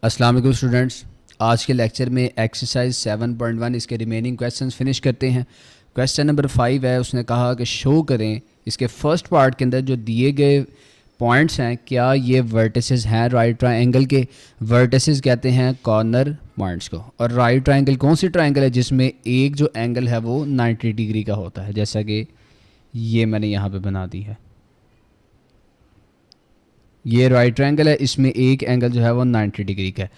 अस्सलाम वालेकुम स्टूडेंट्स। आज के लेक्चर में एक्सरसाइज 7.1 इसके रिमेनिंग क्वेश्चंस फिनिश करते हैं। क्वेश्चन नंबर 5 है, उसने कहा कि शो करें इसके फर्स्ट पार्ट के अंदर जो दिए गए पॉइंट्स हैं क्या ये वर्टिसेस हैं राइट ट्रायंगल के। वर्टिसेस कहते हैं कॉर्नर पॉइंट्स को, और राइट ट्रायंगल कौन सी ट्रायंगल है जिसमें एक जो एंगल है वो 90 डिग्री का होता है, जैसा कि ये मैंने यहाँ पे बना दी है। ये राइट ट्रायंगल है, इसमें एक एंगल जो है वो 90 डिग्री का है।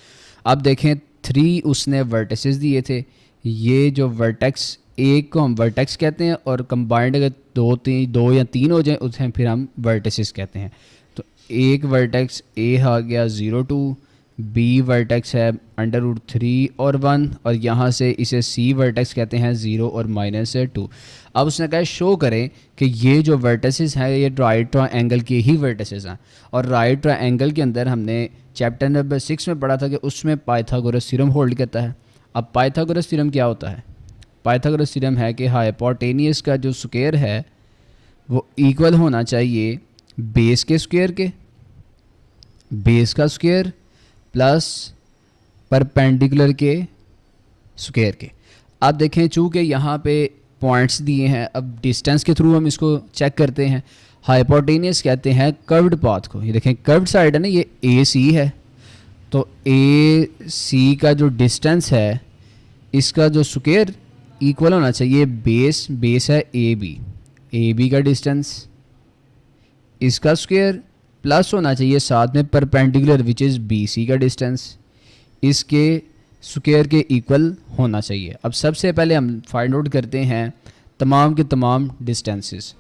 अब देखें 3 उसने वर्टिसेस दिए थे। ये जो वर्टेक्स, एक को हम वर्टेक्स कहते हैं और कंबाइंड अगर दो या तीन हो जाए उसे फिर हम वर्टिसेस कहते हैं। तो एक वर्टेक्स ए आ गया 0 2, बी वर्टेक्स है √3 और 1, और यहाँ से इसे सी वर्टेक्स कहते हैं 0 और -2। अब उसने कहा शो करें कि ये जो वर्टिसेस हैं ये राइट ट्रायंगल के ही वर्टिसेस हैं। और राइट ट्रायंगल के अंदर हमने चैप्टर नंबर 6 में पढ़ा था कि उसमें पाइथागोरस थ्योरम होल्ड करता है। अब पाइथागोरस थ्योरम क्या होता है? पाइथागोरस थ्योरम है कि हाइपोटेनियस का जो स्क्वायर है वो इक्वल होना चाहिए बेस के स्क्वायर के, बेस का स्क्वायर प्लस परपेंडिकुलर के स्क्वायर के। अब देखें चूँकि यहाँ पे पॉइंट्स दिए हैं, अब डिस्टेंस के थ्रू हम इसको चेक करते हैं। हाइपोटेनियस कहते हैं कर्व्ड पाथ को। ये देखें कर्व्ड साइड है ना, ये ए सी है, तो ए सी का जो डिस्टेंस है इसका जो स्क्वायर इक्वल होना चाहिए बेस है ए बी का डिस्टेंस, इसका स्क्वायर प्लस होना चाहिए साथ में perpendicular which is B C का डिस्टेंस, इसके स्क्वायर के इक्वल होना चाहिए। अब सबसे पहले हम फाइंड आउट करते हैं तमाम के तमाम डिस्टेंसेस।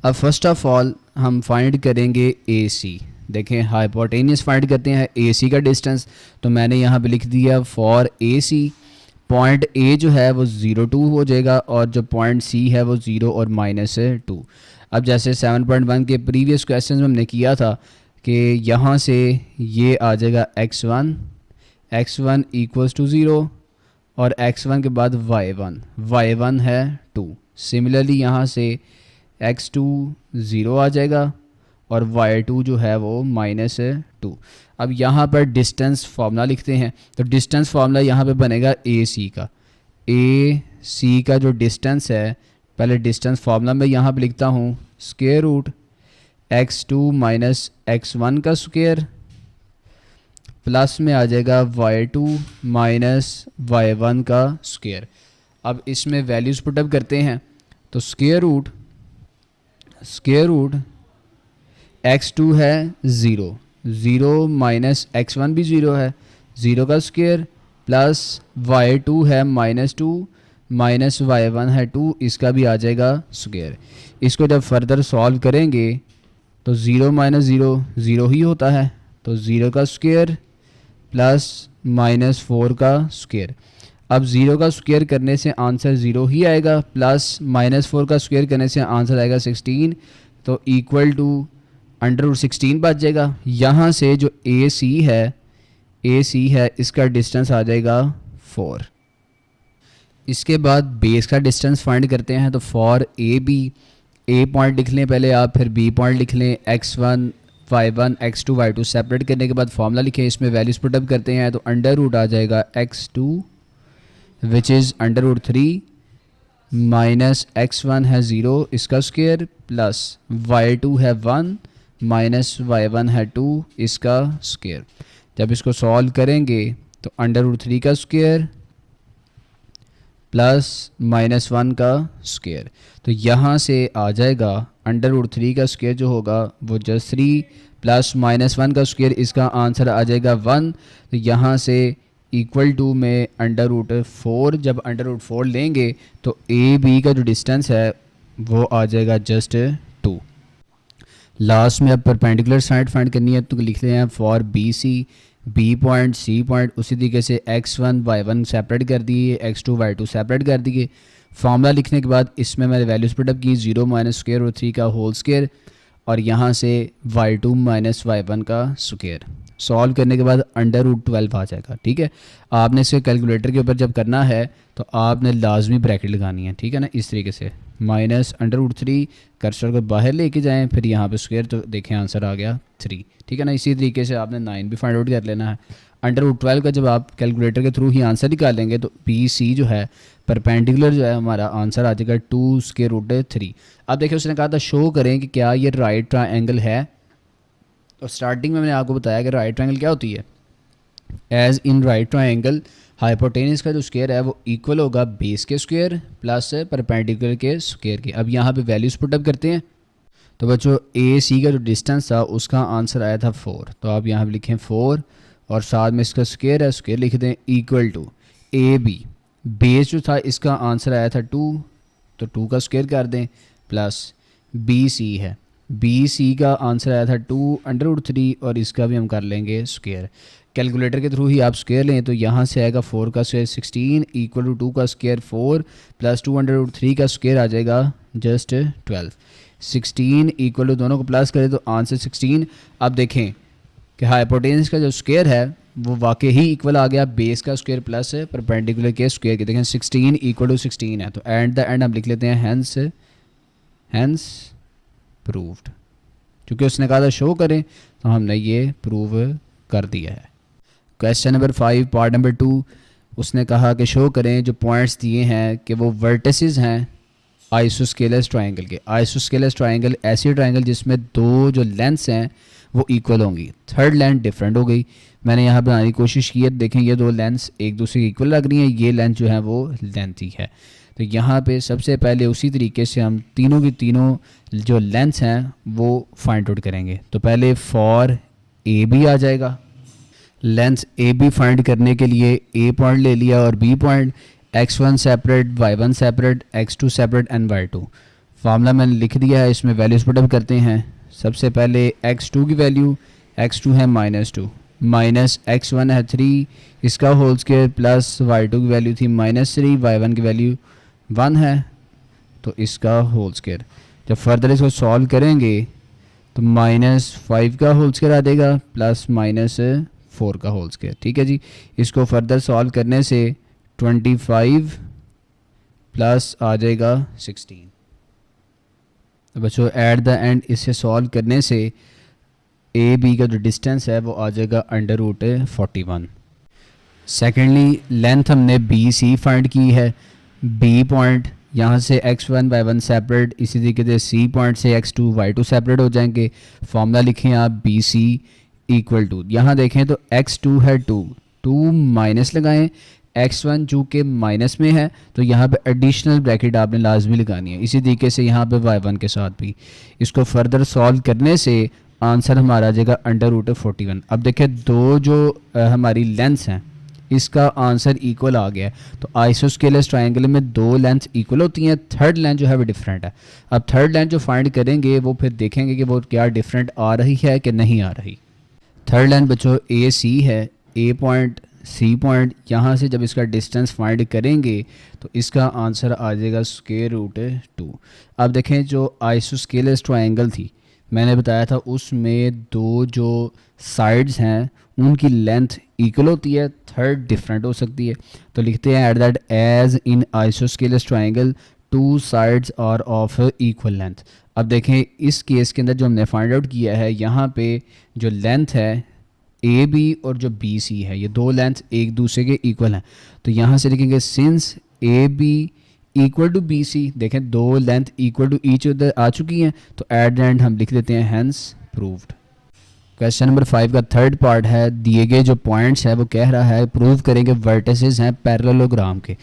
अब फर्स्ट ऑफ ऑल हम फाइंड करेंगे ए सी। देखें हाइपोटेनियस फाइंड करते हैं ए सी का डिस्टेंस, तो मैंने यहाँ पे लिख दिया for a C point A जो है वो 0 2 हो जाएगा और जो पॉइंट सी है वो 0 और -2। अब जैसे 7.1 के प्रीवियस क्वेश्चन में हमने किया था कि यहाँ से ये आ जाएगा x1 इक्वल्स टू 0 और x1 के बाद y1 है 2। सिमिलरली यहाँ से x2 0 आ जाएगा और y2 जो है वो -2। अब यहाँ पर डिस्टेंस फार्मूला लिखते हैं, तो डिस्टेंस फार्मूला यहाँ पे बनेगा ए सी का जो डिस्टेंस है, पहले डिस्टेंस फार्मूला में यहाँ पे लिखता हूँ स्क्वायर रूट x2 - x1 का स्क्वायर प्लस में आ जाएगा y2 - y1 का स्क्वायर। अब इसमें वैल्यूज़ पुटअप करते हैं, तो स्क्वायर रूट x2 है 0 -x1 भी 0 है, 0 का स्क्वायर प्लस y2 है -2 -y1 है 2, इसका भी आ जाएगा स्क्वायर। इसको जब फर्दर सॉल्व करेंगे तो 0 - 0 ही होता है, तो 0 का स्क्वायर प्लस -4 का स्क्वायर। अब 0 का स्क्वायर करने से आंसर 0 ही आएगा, प्लस -4 का स्क्वायर करने से आंसर आएगा 16, तो इक्वल टू √16 बच जाएगा। यहाँ से जो ए सी है इसका डिस्टेंस आ जाएगा 4। इसके बाद बेस का डिस्टेंस फाइंड करते हैं, तो for A B A point लिख लें पहले आप, फिर बी पॉइंट लिख लें, x1 y1 x2 y2 separate करने के बाद फॉर्मूला लिखें, इसमें वैल्यूज पुटअप करते हैं, तो अंडर रूट आ जाएगा x2 विच इज़ √3 -x1 है 0 इसका स्क्वायर प्लस y2 है 1 -y1 है 2 इसका स्क्वायर। जब इसको सॉल्व करेंगे तो √3 का स्क्वायर प्लस -1 का स्क्वायर, तो यहाँ से आ जाएगा √3 का स्क्वायर जो होगा वो जस्ट 3 प्लस -1 का स्क्वायर, इसका आंसर आ जाएगा 1। तो यहाँ से इक्वल टू में √4, जब √4 लेंगे तो ए बी का जो डिस्टेंस है वो आ जाएगा जस्ट 2। लास्ट में अब परपेंडिकुलर साइड फाइंड करनी है, तो लिखते हैं for B C B point C point, उसी तरीके से x1 y1 सेपरेट कर दिए, x2 y2 सेपरेट कर दिए। फार्मूला लिखने के बाद इसमें मैंने वैल्यूज़ पुटअप की 0 - स्क्वायर और 3 का होल स्क्वायर, और यहाँ से y2 - y1 का स्क्वायर। सॉल्व करने के बाद √12 आ जाएगा। ठीक है, आपने इसे कैलकुलेटर के ऊपर जब करना है तो आपने लाजमी ब्रैकेट लगानी है, ठीक है ना, इस तरीके से -√3 कर्सर को बाहर लेके जाएं, फिर यहाँ पे स्क्वायर, तो देखें आंसर आ गया 3। ठीक है ना, इसी तरीके से आपने 9 भी फाइंड आउट कर लेना है। अंडर रूट 12 का जब आप कैलकुलेटर के थ्रू ही आंसर निकालेंगे तो बी सी जो है परपेंडिकुलर जो है हमारा आंसर आ जाएगा 2√3। अब देखिए उसने कहा था शो करें कि क्या ये राइट ट्रायंगल है। तो स्टार्टिंग में मैंने आपको बताया कि राइट ट्रायंगल क्या होती है। As in right triangle hypotenuse का जो स्क्वायर है वो इक्वल होगा बेस के स्क्वायर प्लस परपेंडिकुलर के स्क्वायर के। अब यहाँ पे वैल्यूज पुटअप करते हैं। तो बच्चों ए सी का जो डिस्टेंस था उसका आंसर आया था 4। तो आप यहाँ पे लिखें 4 और साथ में इसका स्क्वायर है, स्क्वायर लिख दें equal to A B. Base जो था इसका आंसर आया था 2, तो 2 का स्क्वायर कर दें प्लस बी सी है, बी सी का आंसर आया था 2√3 और इसका भी हम कर लेंगे स्क्वायर। कैलकुलेटर के थ्रू ही आप स्क्वायर लें तो यहाँ से आएगा 4 का स्क्वायर 16 इक्वल टू 2 का स्क्वायर 4 प्लस 2√3 का स्क्वायर आ जाएगा जस्ट 12। 16 इक्वल टू दोनों को प्लस करें तो आंसर 16। अब देखें कि हाइपोटेनस का जो स्क्वायर है वो वाकई ही इक्वल आ गया बेस का स्क्वायर प्लस परपेंडिकुलर के स्क्वायर के। देखें 16 इक्वल टू 16 है, तो एट द एंड हम लिख लेते हैं हैंस प्रूव्ड। क्योंकि उसने कहा था शो करें तो हमने ये प्रूव कर दिया है। क्वेश्चन नंबर 5 पार्ट नंबर 2 उसने कहा कि शो करें जो पॉइंट्स दिए हैं कि वो वर्टिसेस हैं आइसोस्केलस ट्रायंगल के। आइसोस्केलस ट्रायंगल ऐसी ट्रायंगल जिसमें दो जो लेंथ्स हैं वो इक्वल होंगी, थर्ड लेंथ डिफरेंट हो गई। मैंने यहाँ बनाने की कोशिश की है, देखें ये दो लेंथ्स एक दूसरे की इक्वल लग रही हैं, ये लेंथ जो है वो लेंथ ही है। तो यहाँ पे सबसे पहले उसी तरीके से हम तीनों की तीनों जो लेंथ्स हैं वो फाइंड आउट करेंगे। तो पहले फॉर ए बी आ जाएगा। लेंथ ए बी फाइंड करने के लिए ए पॉइंट ले लिया और B point, x1 separate, y1 separate, x2 separate and y2। Formula मैंने लिख दिया है, इसमें वैल्यूज पुटअप करते हैं। सबसे पहले x2 की वैल्यू, x2 है -2 माइनस x1 है 3 इसका होल स्क्वायर प्लस y2 की वैल्यू थी -3, y1 की वैल्यू 1 है तो इसका होल स्क्वायर। जब फर्दर इसको सॉल्व करेंगे तो -5 का होल स्क्वायर आ जाएगा प्लस -4 का होल स्क्वायर। ठीक है जी, इसको फर्दर सॉल्व करने से 25 प्लस आ जाएगा 16। तो बच्चों एट द एंड इसे सॉल्व करने से ए बी का जो डिस्टेंस है वो आ जाएगा √41। सेकेंडली लेंथ हमने बी सी फाइंड की है। बी पॉइंट यहाँ से x1 y1 सेपरेट, इसी तरीके से सी पॉइंट से x2 y2 सेपरेट हो जाएंगे। फॉर्मूला लिखें आप बी सी इक्वल टू, यहाँ देखें तो x2 है 2 माइनस लगाएं, x1 चूँकि माइनस में है तो यहाँ पे एडिशनल ब्रैकेट आपने लाजमी लगानी है। इसी तरीके से यहाँ पे y1 के साथ भी। इसको फर्दर सॉल्व करने से आंसर हमारा आ जाएगा √41। अब देखें दो जो हमारी लेंथ्स हैं इसका आंसर इक्वल आ गया है। तो आइसोस्केलस ट्रायंगल में दो लेंथ इक्वल होती हैं, थर्ड लेंथ जो है वो डिफरेंट है। अब थर्ड लेंथ जो फाइंड करेंगे वो फिर देखेंगे कि वो क्या डिफरेंट आ रही है कि नहीं आ रही। थर्ड लेंथ बच्चों ए सी है, ए पॉइंट सी पॉइंट, यहाँ से जब इसका डिस्टेंस फाइंड करेंगे तो इसका आंसर आ जाएगा √2। अब देखें जो आइसोस्केलस ट्रायंगल थी मैंने बताया था उसमें दो जो साइड्स हैं उनकी लेंथ इक्वल होती है, थर्ड डिफरेंट हो सकती है। तो लिखते हैं at that as in isosceles triangle 2 sides are of equal length. अब देखें इस केस के अंदर जो हमने फाइंड आउट किया है यहाँ पे जो लेंथ है ए बी और जो बी सी है ये दो लेंथ एक दूसरे के इक्वल हैं। तो यहाँ से लिखेंगे since A B equal to B C, देखें दो length equal to each other आ चुकी हैं तो एट द एंड हम लिख देते हैं हैंस प्रूव्ड। क्वेश्चन नंबर 5 का थर्ड पार्ट है, दिए गए जो पॉइंट्स है वो कह रहा है प्रूव करेंगे वर्टिसेस हैं पैरेललोग्राम के।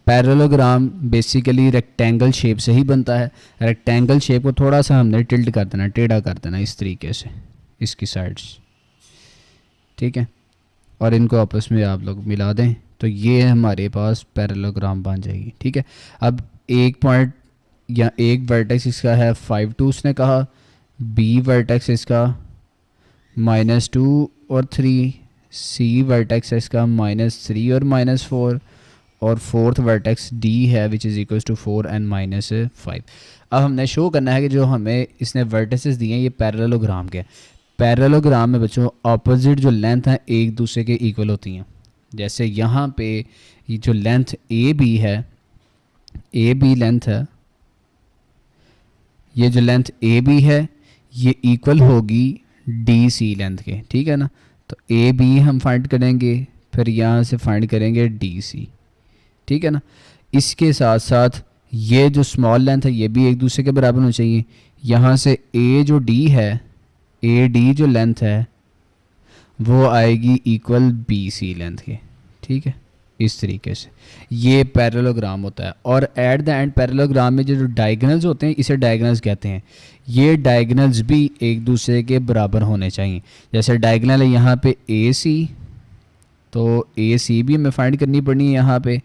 पैरेललोग्राम बेसिकली रेक्टेंगल शेप से ही बनता है। रेक्टेंगल शेप को थोड़ा सा हमने टिल्ट कर देना, टेढ़ा कर देना इस तरीके से इसकी साइड्स, ठीक है, और इनको आपस में आप लोग मिला दें तो ये हमारे पास पैरेललोग्राम बन जाएगी। ठीक है, अब एक पॉइंट या एक वर्टेक्स इसका है 5 2 उसने कहा, बी वर्टेक्स इसका -2 और 3, सी वर्टेक्स इसका -3 और -4 और फोर्थ वर्टेक्स डी है which is equals to 4 and -5। अब हमने शो करना है कि जो हमें इसने वर्टिसेस दिए हैं ये पैरेललोग्राम के। पैरेललोग्राम में बच्चों अपोजिट जो लेंथ हैं एक दूसरे के इक्वल होती हैं। जैसे यहाँ पे ये जो लेंथ ए बी है, ए बी लेंथ है, ये जो लेंथ ए बी है ये इक्वल होगी डी सी लेंथ के, ठीक है ना। तो ए बी हम फाइंड करेंगे, फिर यहाँ से फाइंड करेंगे डी सी, ठीक है ना। इसके साथ साथ ये जो स्मॉल लेंथ है ये भी एक दूसरे के बराबर होनी चाहिए। यहाँ से ए जो डी है, ए डी जो लेंथ है वो आएगी इक्वल बी सी लेंथ के, ठीक है। इस तरीके से ये पैरेललोग्राम होता है। और एट द एंड पैरेललोग्राम में जो डायगोनल्स होते हैं इसे डायगोनल्स कहते हैं। ये डायगोनल्स भी एक दूसरे के बराबर होने चाहिए। जैसे डायगोनल है यहाँ पे ए सी, तो ए सी भी हमें फाइंड करनी पड़नी है यहाँ पे,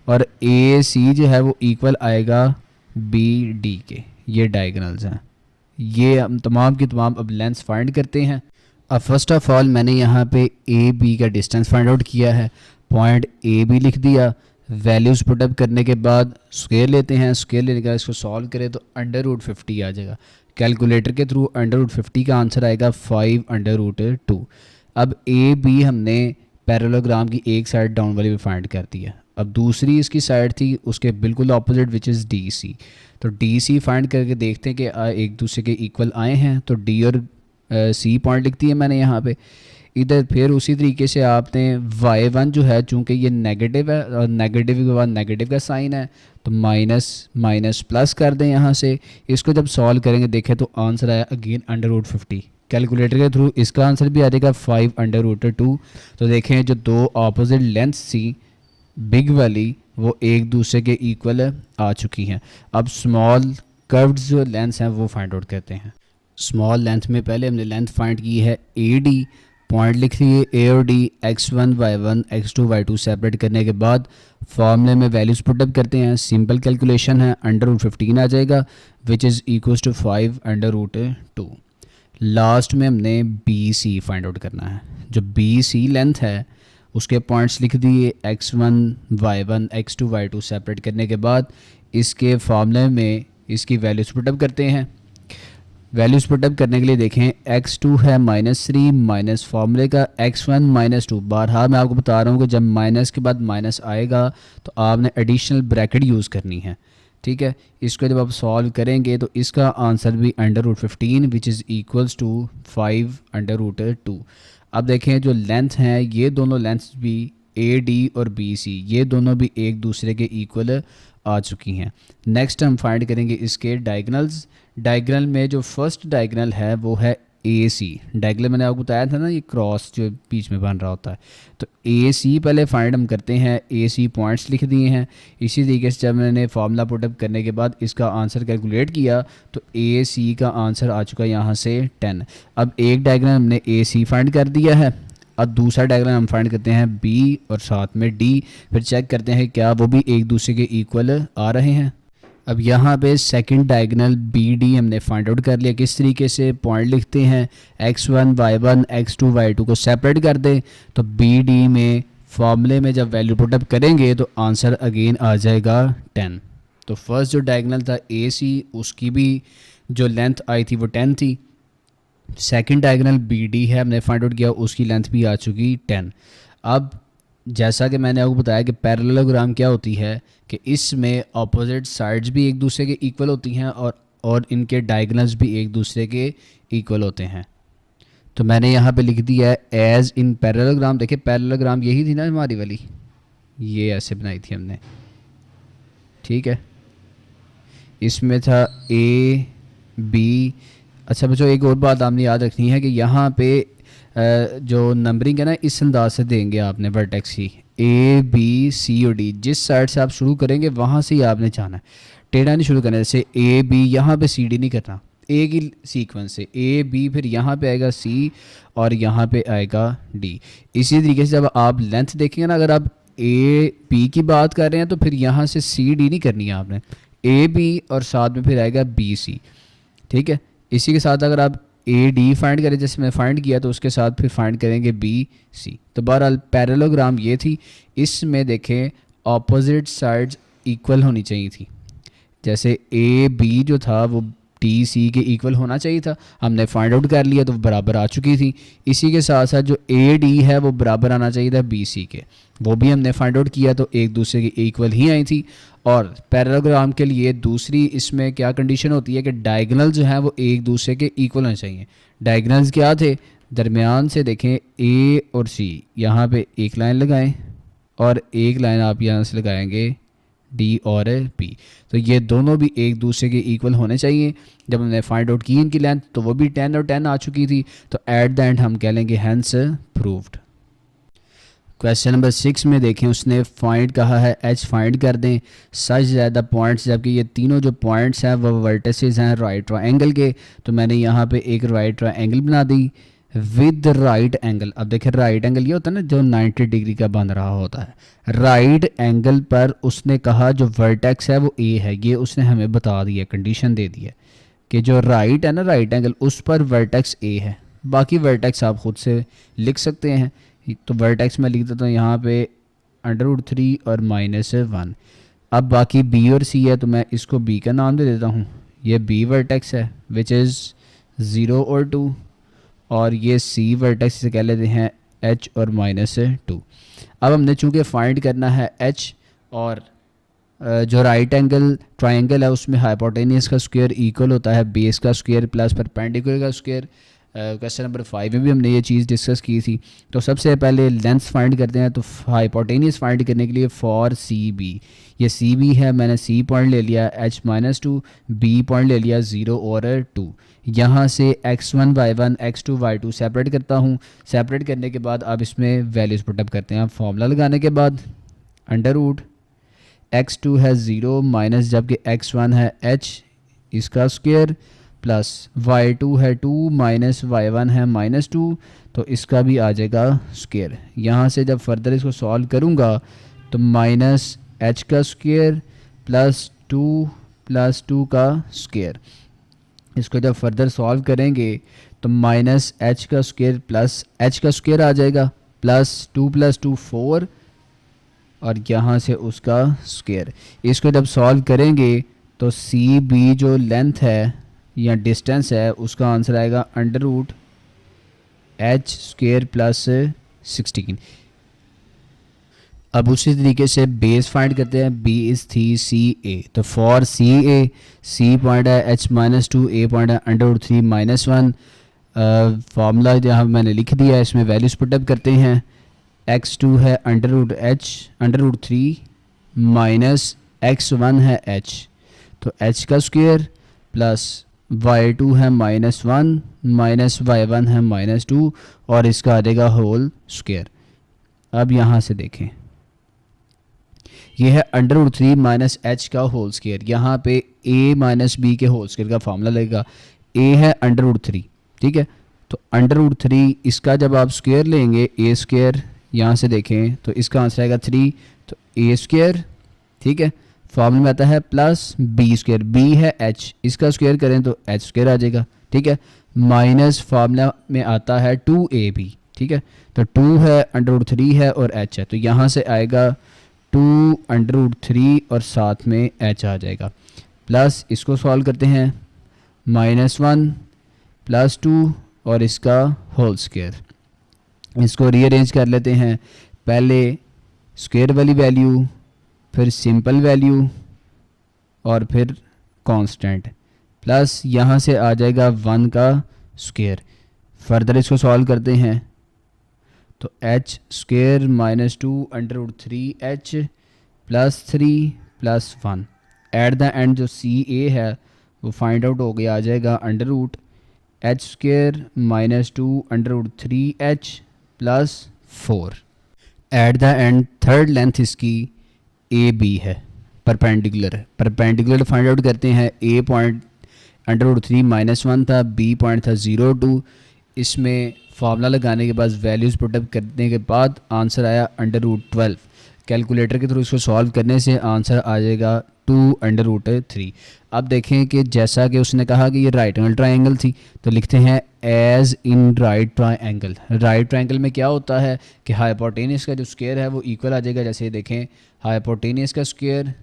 और ए सी जो है वो इक्वल आएगा बी डी के। ये डायगोनल्स हैं। ये हम तमाम की तमाम अब लेंथ्स फाइंड करते हैं। अब फर्स्ट ऑफ ऑल मैंने यहाँ पे ए बी का डिस्टेंस फाइंड आउट किया है, पॉइंट ए बी लिख दिया। वैल्यूज़ पुटअप करने के बाद स्क्वायर लेते हैं, स्क्वायर लेने के बाद इसको सॉल्व करें तो √50 आ जाएगा। कैलकुलेटर के थ्रू √50 का आंसर आएगा 5√2। अब ए बी हमने पैरेललोग्राम की एक साइड डाउन वाली भी फाइंड कर दी है। अब दूसरी इसकी साइड थी उसके बिल्कुल opposite which is D C. तो डी सी फाइंड करके देखते हैं कि एक दूसरे के इक्वल आए हैं। तो डी और सी पॉइंट लिखती है मैंने यहाँ पे। इधर फिर उसी तरीके से आपने y1 जो है चूँकि ये नेगेटिव है और नेगेटिव के बाद नेगेटिव का साइन है तो माइनस माइनस प्लस कर दें यहाँ से। इसको जब सॉल्व करेंगे देखें तो आंसर आया अगेन √50। कैलकुलेटर के थ्रू इसका आंसर भी आ जाएगा 5√2। तो देखें जो दो अपोजिट लेंथ्स थी बिग वाली वो एक दूसरे के इक्वल आ चुकी हैं। अब स्मॉल कर्व्ड जो लेंथ्स हैं वो फाइंड आउट करते हैं। स्मॉल लेंथ में पहले हमने लेंथ फाइंड की है ए डी, पॉइंट लिख लिए ए और D, x1 y1 x2 y2 separate करने के बाद फॉर्मूले में वैल्यूज़ पुटअप करते हैं। सिंपल कैलकुलेशन है, √15 आ जाएगा which is equals to 5√2। Last में हमने बी सी फाइंड आउट करना है। जो बी सी लेंथ है उसके पॉइंट्स लिख दिए, x1 y1 x2 y2 separate करने के बाद इसके फार्मूले में इसकी वैल्यूज़ पुटअप करते हैं। वैल्यूज़ पुटअप करने के लिए देखें x2 है -3 माइनस फार्मूले का x1 -2। बारहा मैं आपको बता रहा हूँ कि जब माइनस के बाद माइनस आएगा तो आपने एडिशनल ब्रैकेट यूज़ करनी है, ठीक है। इसको जब आप सॉल्व करेंगे तो इसका आंसर भी √15 विच इज़ इक्वल्स टू 5√2। अब देखें जो लेंथ हैं ये दोनों लेंथ्स भी ए डी और बी सी ये दोनों भी एक दूसरे के इक्वल आ चुकी हैं। नेक्स्ट हम फाइंड करेंगे इसके डायगोनल्स। डायगोनल में जो फर्स्ट डायगोनल है वो है ए सी। डायगोनल मैंने आपको बताया था ना ये क्रॉस जो बीच में बन रहा होता है। तो ए सी पहले फाइंड हम करते हैं। ए सी पॉइंट्स लिख दिए हैं। इसी तरीके से जब मैंने फार्मूला पुटअप करने के बाद इसका आंसर कैलकुलेट किया तो ए सी का आंसर आ चुका है यहाँ से 10। अब एक डायगोनल हमने ए सी फाइंड कर दिया है। अब दूसरा डायग्राम हम फाइंड करते हैं बी और साथ में डी, फिर चेक करते हैं क्या वो भी एक दूसरे के इक्वल आ रहे हैं। अब यहाँ पे सेकंड डायगोनल बी डी हमने फाइंड आउट कर लिया। किस तरीके से पॉइंट लिखते हैं x1 y1 x2 y2 को सेपरेट कर दें तो बी डी में फॉर्मूले में जब वैल्यू पुटअप करेंगे तो आंसर अगेन आ जाएगा 10। तो फर्स्ट जो डायगोनल था ए सी उसकी भी जो लेंथ आई थी वो 10 थी। सेकंड डायगोनल बी डी है हमने फाइंड आउट किया उसकी लेंथ भी आ चुकी 10। अब जैसा कि मैंने आपको बताया कि पैरेललोग्राम क्या होती है कि इसमें अपोजिट साइड्स भी एक दूसरे के इक्वल होती हैं और इनके डायगोनल्स भी एक दूसरे के इक्वल होते हैं। तो मैंने यहाँ पे लिख दिया है एज इन पैरेललोग्राम। देखिए पैरेललोग्राम यही थी ना हमारी वाली, ये ऐसे बनाई थी हमने, ठीक है। इसमें था ए बी। अच्छा बच्चों एक और बात आपने याद रखनी है कि यहाँ पे जो नंबरिंग है ना इस अंदाज से देंगे आपने वर्टेक्स की ए बी सी और डी। जिस साइड से आप शुरू करेंगे वहाँ से ही आपने जाना है, टेढ़ा नहीं शुरू करना। जैसे ए बी यहाँ पे सी डी नहीं करना, ए की सीक्वेंस से ए बी फिर यहाँ पे आएगा सी और यहाँ पे आएगा डी। इसी तरीके से जब आप लेंथ देखेंगे ना, अगर आप ए बी की बात कर रहे हैं तो फिर यहाँ से सी डी नहीं करनी है आपने, ए बी और साथ में फिर आएगा बी सी, ठीक है। इसी के साथ अगर आप ए डी फाइंड करें जैसे मैं फाइंड किया तो उसके साथ फिर फाइंड करेंगे बी सी। तो बहरहाल पैरेललोग्राम ये थी। इसमें देखें ऑपोजिट साइड्स इक्वल होनी चाहिए थी। जैसे ए बी जो था वो डी सी के इक्वल होना चाहिए था, हमने फाइंड आउट कर लिया तो बराबर आ चुकी थी। इसी के साथ साथ जो ए डी है वो बराबर आना चाहिए था बी सी के, वो भी हमने फाइंड आउट किया तो एक दूसरे के इक्वल ही आई थी। और पैरेललोग्राम के लिए दूसरी इसमें क्या कंडीशन होती है कि डायगोनल जो है वो एक दूसरे के इक्वल होने चाहिए। डायगोनल्स क्या थे, दरमियान से देखें ए और सी, यहाँ पे एक लाइन लगाएं और एक लाइन आप यहाँ से लगाएंगे डी और पी। तो ये दोनों भी एक दूसरे के इक्वल होने चाहिए। जब हमने फाइंड आउट की इनकी लेंथ तो वो भी 10 और 10 आ चुकी थी, तो एट द एंड हम कह लेंगे हैंस प्रूव्ड। क्वेश्चन नंबर 6 में देखें, उसने फाइंड कहा है एच फाइंड कर दें सच ज़्यादा पॉइंट्स, जबकि ये तीनों जो पॉइंट्स हैं वो वर्टिसेस हैं राइट ट्रायंगल के। तो मैंने यहाँ पे एक राइट ट्रायंगल बना दी विद राइट एंगल। अब देखें राइट एंगल ये होता है ना जो 90 डिग्री का बन रहा होता है। राइट एंगल पर उसने कहा जो वर्टेक्स है वो ए है, ये उसने हमें बता दिया, कंडीशन दे दी है कि जो राइट है ना राइट एंगल उस पर वर्टेक्स ए है। बाकी वर्टेक्स आप खुद से लिख सकते हैं। तो वर्टेक्स में लिख देता हूँ यहाँ पे √3 और -1। अब बाकी बी और सी है तो मैं इसको बी का नाम दे देता हूँ। ये बी वर्टेक्स है विच इज़ 0 और 2, और ये सी वर्टेक्स से कह लेते हैं एच और -2। अब हमने चूँकि फाइंड करना है एच, और जो राइट एंगल ट्रायंगल है उसमें हाइपोटेनियस का स्क्वायर इक्वल होता है बेस का स्क्वायर प्लस परपेंडिकुलर का स्क्वायर। क्वेश्चन नंबर 5 में भी हमने ये चीज़ डिस्कस की थी। तो सबसे पहले लेंथ फाइंड करते हैं। तो हाइपोटेनियस फाइंड करने के लिए फॉर सी बी, ये सी बी है, मैंने सी पॉइंट ले लिया h-2, बी पॉइंट ले लिया 0 और 2। यहाँ से x1 y1 x2 y2 separate करता हूँ। सेपरेट करने के बाद अब इसमें वैल्यूज़ पुटअप करते हैं। फार्मूला लगाने के बाद √x2 है 0 माइनस, जबकि x1 है h इसका स्क्वायर प्लस y2 है 2 माइनस y1 है -2, तो इसका भी आ जाएगा स्क्वायर। यहाँ से जब फर्दर इसको सॉल्व करूँगा तो -h का स्क्वायर प्लस 2 का स्क्वायर। इसको जब फर्दर सॉल्व करेंगे तो -h का स्क्वायर प्लस h का स्क्वायर आ जाएगा प्लस 2 + 2 4, और यहाँ से उसका स्क्वायर। इसको जब सॉल्व करेंगे तो सी बी जो लेंथ है या डिस्टेंस है उसका आंसर आएगा √h² प्लस 16। अब उसी तरीके से बेस फाइंड करते हैं। बी इज़ थी सी ए, तो for C A, C point है h-2, ए पॉइंट है √3 -1। फार्मूला जहाँ मैंने लिख दिया है इसमें वैल्यूज़ पुटअप करते हैं। x2 है √3 माइनस x1 है h, तो h का स्क्वायर प्लस y2 है -1 माइनस y1 है -2, और इसका आ जाएगा होल स्क्वायर। अब यहाँ से देखें ये है √3 माइनस h का होल स्क्वायर। यहाँ पे a माइनस b के होल स्क्वायर का फार्मूला लगेगा। a है √3, ठीक है, तो √3 इसका जब आप स्क्वायर लेंगे a स्क्वायर, यहाँ से देखें तो इसका आंसर आएगा 3, तो a स्क्वायर, ठीक है, फार्मूला में आता है प्लस b स्क्वायर, b है h, इसका स्क्वायर करें तो h स्क्वायर आ जाएगा, ठीक है, माइनस फार्मूला में आता है 2ab, ठीक है, तो 2 है √3 है और h है, तो यहाँ से आएगा 2 √3 और साथ में h आ जाएगा, प्लस इसको सॉल्व करते हैं -1 + 2 और इसका होल स्क्वायर। इसको रीअरेंज कर लेते हैं, पहले स्क्वायर वाली वैल्यू, फिर सिंपल वैल्यू और फिर कांस्टेंट, प्लस यहाँ से आ जाएगा 1 का स्क्वायर। फर्दर इसको सॉल्व करते हैं तो h square -2 √3h plus 3 plus 1। At the end जो सी ए है वो फाइंड आउट हो गया, आ जाएगा √h square -2 √3h plus 4। At the end third length इसकी ए बी है, परपेंडिकुलर है। परपेंडिकुलर फाइंड आउट करते हैं। ए पॉइंट √3 -1 था, बी पॉइंट था 0 2। इसमें फार्मूला लगाने के बाद वैल्यूज़ पुटअप करने के बाद आंसर आया √12। कैलकुलेटर के थ्रू इसको सॉल्व करने से आंसर आ जाएगा 2 √3। अब देखें कि जैसा कि उसने कहा कि ये राइट एंगल ट्रायंगल थी, तो लिखते हैं as in right triangle. Right triangle में क्या होता है कि हाइपोटेनियस का जो स्क्वायर है वो इक्वल आ जाएगा। जैसे देखें हाइपोटेनियस का स्क्वायर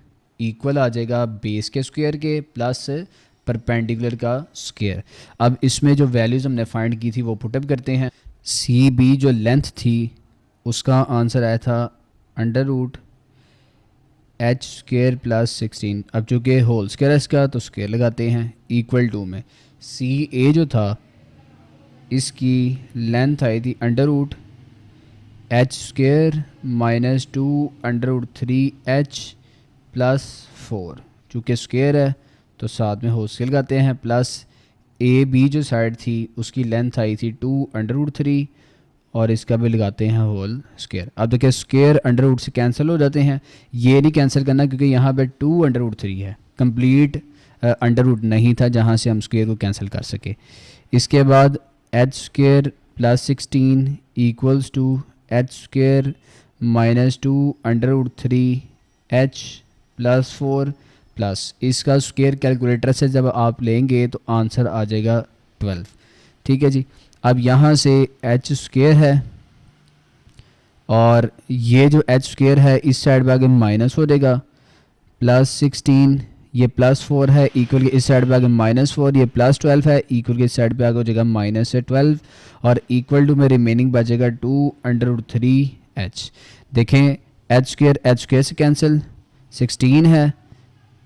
इक्वल आ जाएगा बेस के स्क्वायर के प्लस परपेंडिकुलर का स्क्वायर। अब इसमें जो वैल्यूज़ हमने फाइंड की थी वो पुटअप करते हैं। सी बी जो लेंथ थी उसका आंसर आया था √h² प्लस 16। अब चूँकि होल स्क्वायर है इसका तो स्क्वायर लगाते हैं इक्वल टू में। सी ए जो था इसकी लेंथ आई थी under root H square minus 2 under root 3h plus 4, चूँकि स्क्र है तो साथ में होल स्केल करते हैं, प्लस ए बी जो साइड थी उसकी लेंथ आई थी 2 अंडर रूट 3 और इसका भी लगाते हैं होल स्क्वायर। अब देखिए स्क्वायर अंडर रूट से कैंसिल हो जाते हैं, ये नहीं कैंसिल करना क्योंकि यहाँ पे 2 अंडर रूट 3 है, कंप्लीट अंडर रूट नहीं था जहाँ से हम स्क्वायर को कैंसिल कर सके। इसके बाद H square plus 16 equals to H square minus 2 under root 3h plus 4 plus इसका स्क्वायर कैलकुलेटर से जब आप लेंगे तो आंसर आ जाएगा 12। ठीक है जी। अब यहाँ से एच स्क्वायर है और ये जो एच स्क्वायर है इस साइड पे आगे माइनस हो जाएगा, प्लस 16 ये प्लस 4 है इक्वल के इस साइड पे आगे माइनस 4, ये प्लस 12 है इक्वल के इस साइड पे आगे हो जाएगा माइनस से 12 और इक्वल टू में रिमेनिंग बचेगा 2 अंडर रूट 3h। देखें एच स्क्वायर से कैंसिल, 16 है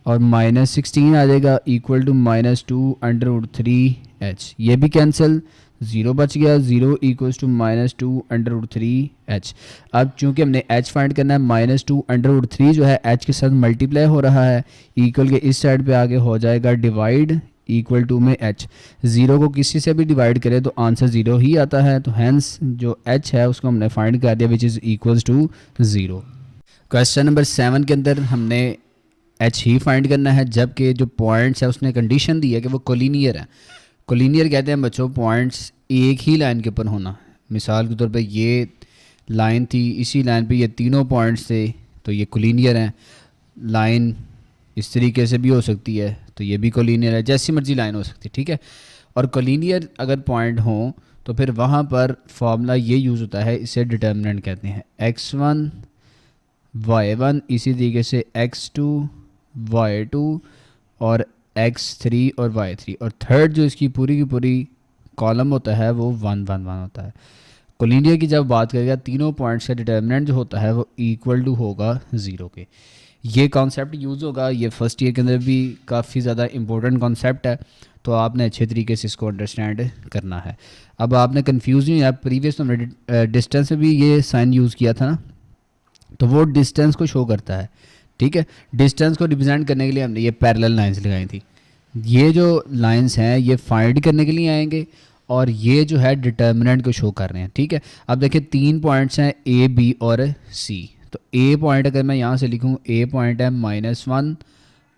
और माइनस 16 आ जाएगा equal to minus 2 under root 3h, ये भी कैंसिल, 0 बच गया, 0 equals to minus 2 under root 3h। अब चूंकि हमने h फाइंड करना है, माइनस 2 अंडर रूट 3 जो है h के साथ मल्टीप्लाई हो रहा है इक्वल के इस साइड पे आगे हो जाएगा डिवाइड इक्वल टू में h। 0 को किसी से भी डिवाइड करें तो आंसर 0 ही आता है, तो हैंस जो h है उसको हमने फाइंड कर दिया which is equals to 0। Question number 7 के अंदर हमने h ही फाइंड करना है, जबकि जो पॉइंट्स है उसने कंडीशन दी है कि वो कोलिनियर है। कोलिनियर कहते हैं बच्चों पॉइंट्स एक ही लाइन के ऊपर होना। मिसाल के तौर पे ये लाइन थी, इसी लाइन पे ये तीनों पॉइंट्स थे, तो ये कोलिनियर हैं। लाइन इस तरीके से भी हो सकती है तो ये भी कोलिनियर है, जैसी मर्जी लाइन हो सकती है। ठीक है। और कोलिनियर अगर पॉइंट हो तो फिर वहाँ पर फॉर्मूला ये यूज़ होता है, इसे डिटर्मिनेंट कहते हैं, x1 y1 इसी तरीके से x2 y2 और x3 और y3, और थर्ड जो इसकी पूरी की पूरी कॉलम होता है वो 1 1 1 होता है। कोलिनियर की जब बात करेगा तीनों पॉइंट्स का डिटर्मिनेंट जो होता है वो इक्वल टू होगा 0 के। ये कॉन्सेप्ट यूज़ होगा, ये फर्स्ट ईयर के अंदर भी काफ़ी ज़्यादा इंपॉर्टेंट कॉन्सेप्ट है, तो आपने अच्छे तरीके से इसको अंडरस्टैंड करना है। अब आपने कन्फ्यूज़ नहीं है, प्रीवियस तो हमने डिस्टेंस में भी ये साइन यूज़ किया था ना, तो वो डिस्टेंस को शो करता है। ठीक है। डिस्टेंस को रिप्रेजेंट करने के लिए हमने ये पैरेलल लाइंस लगाई थी। ये जो लाइंस हैं ये फाइंड करने के लिए आएंगे और ये जो है डिटर्मिनेंट को शो कर रहे हैं। ठीक है। अब देखिए 3 पॉइंट्स हैं ए बी और सी, तो ए पॉइंट अगर मैं यहाँ से लिखूँ, ए पॉइंट है -1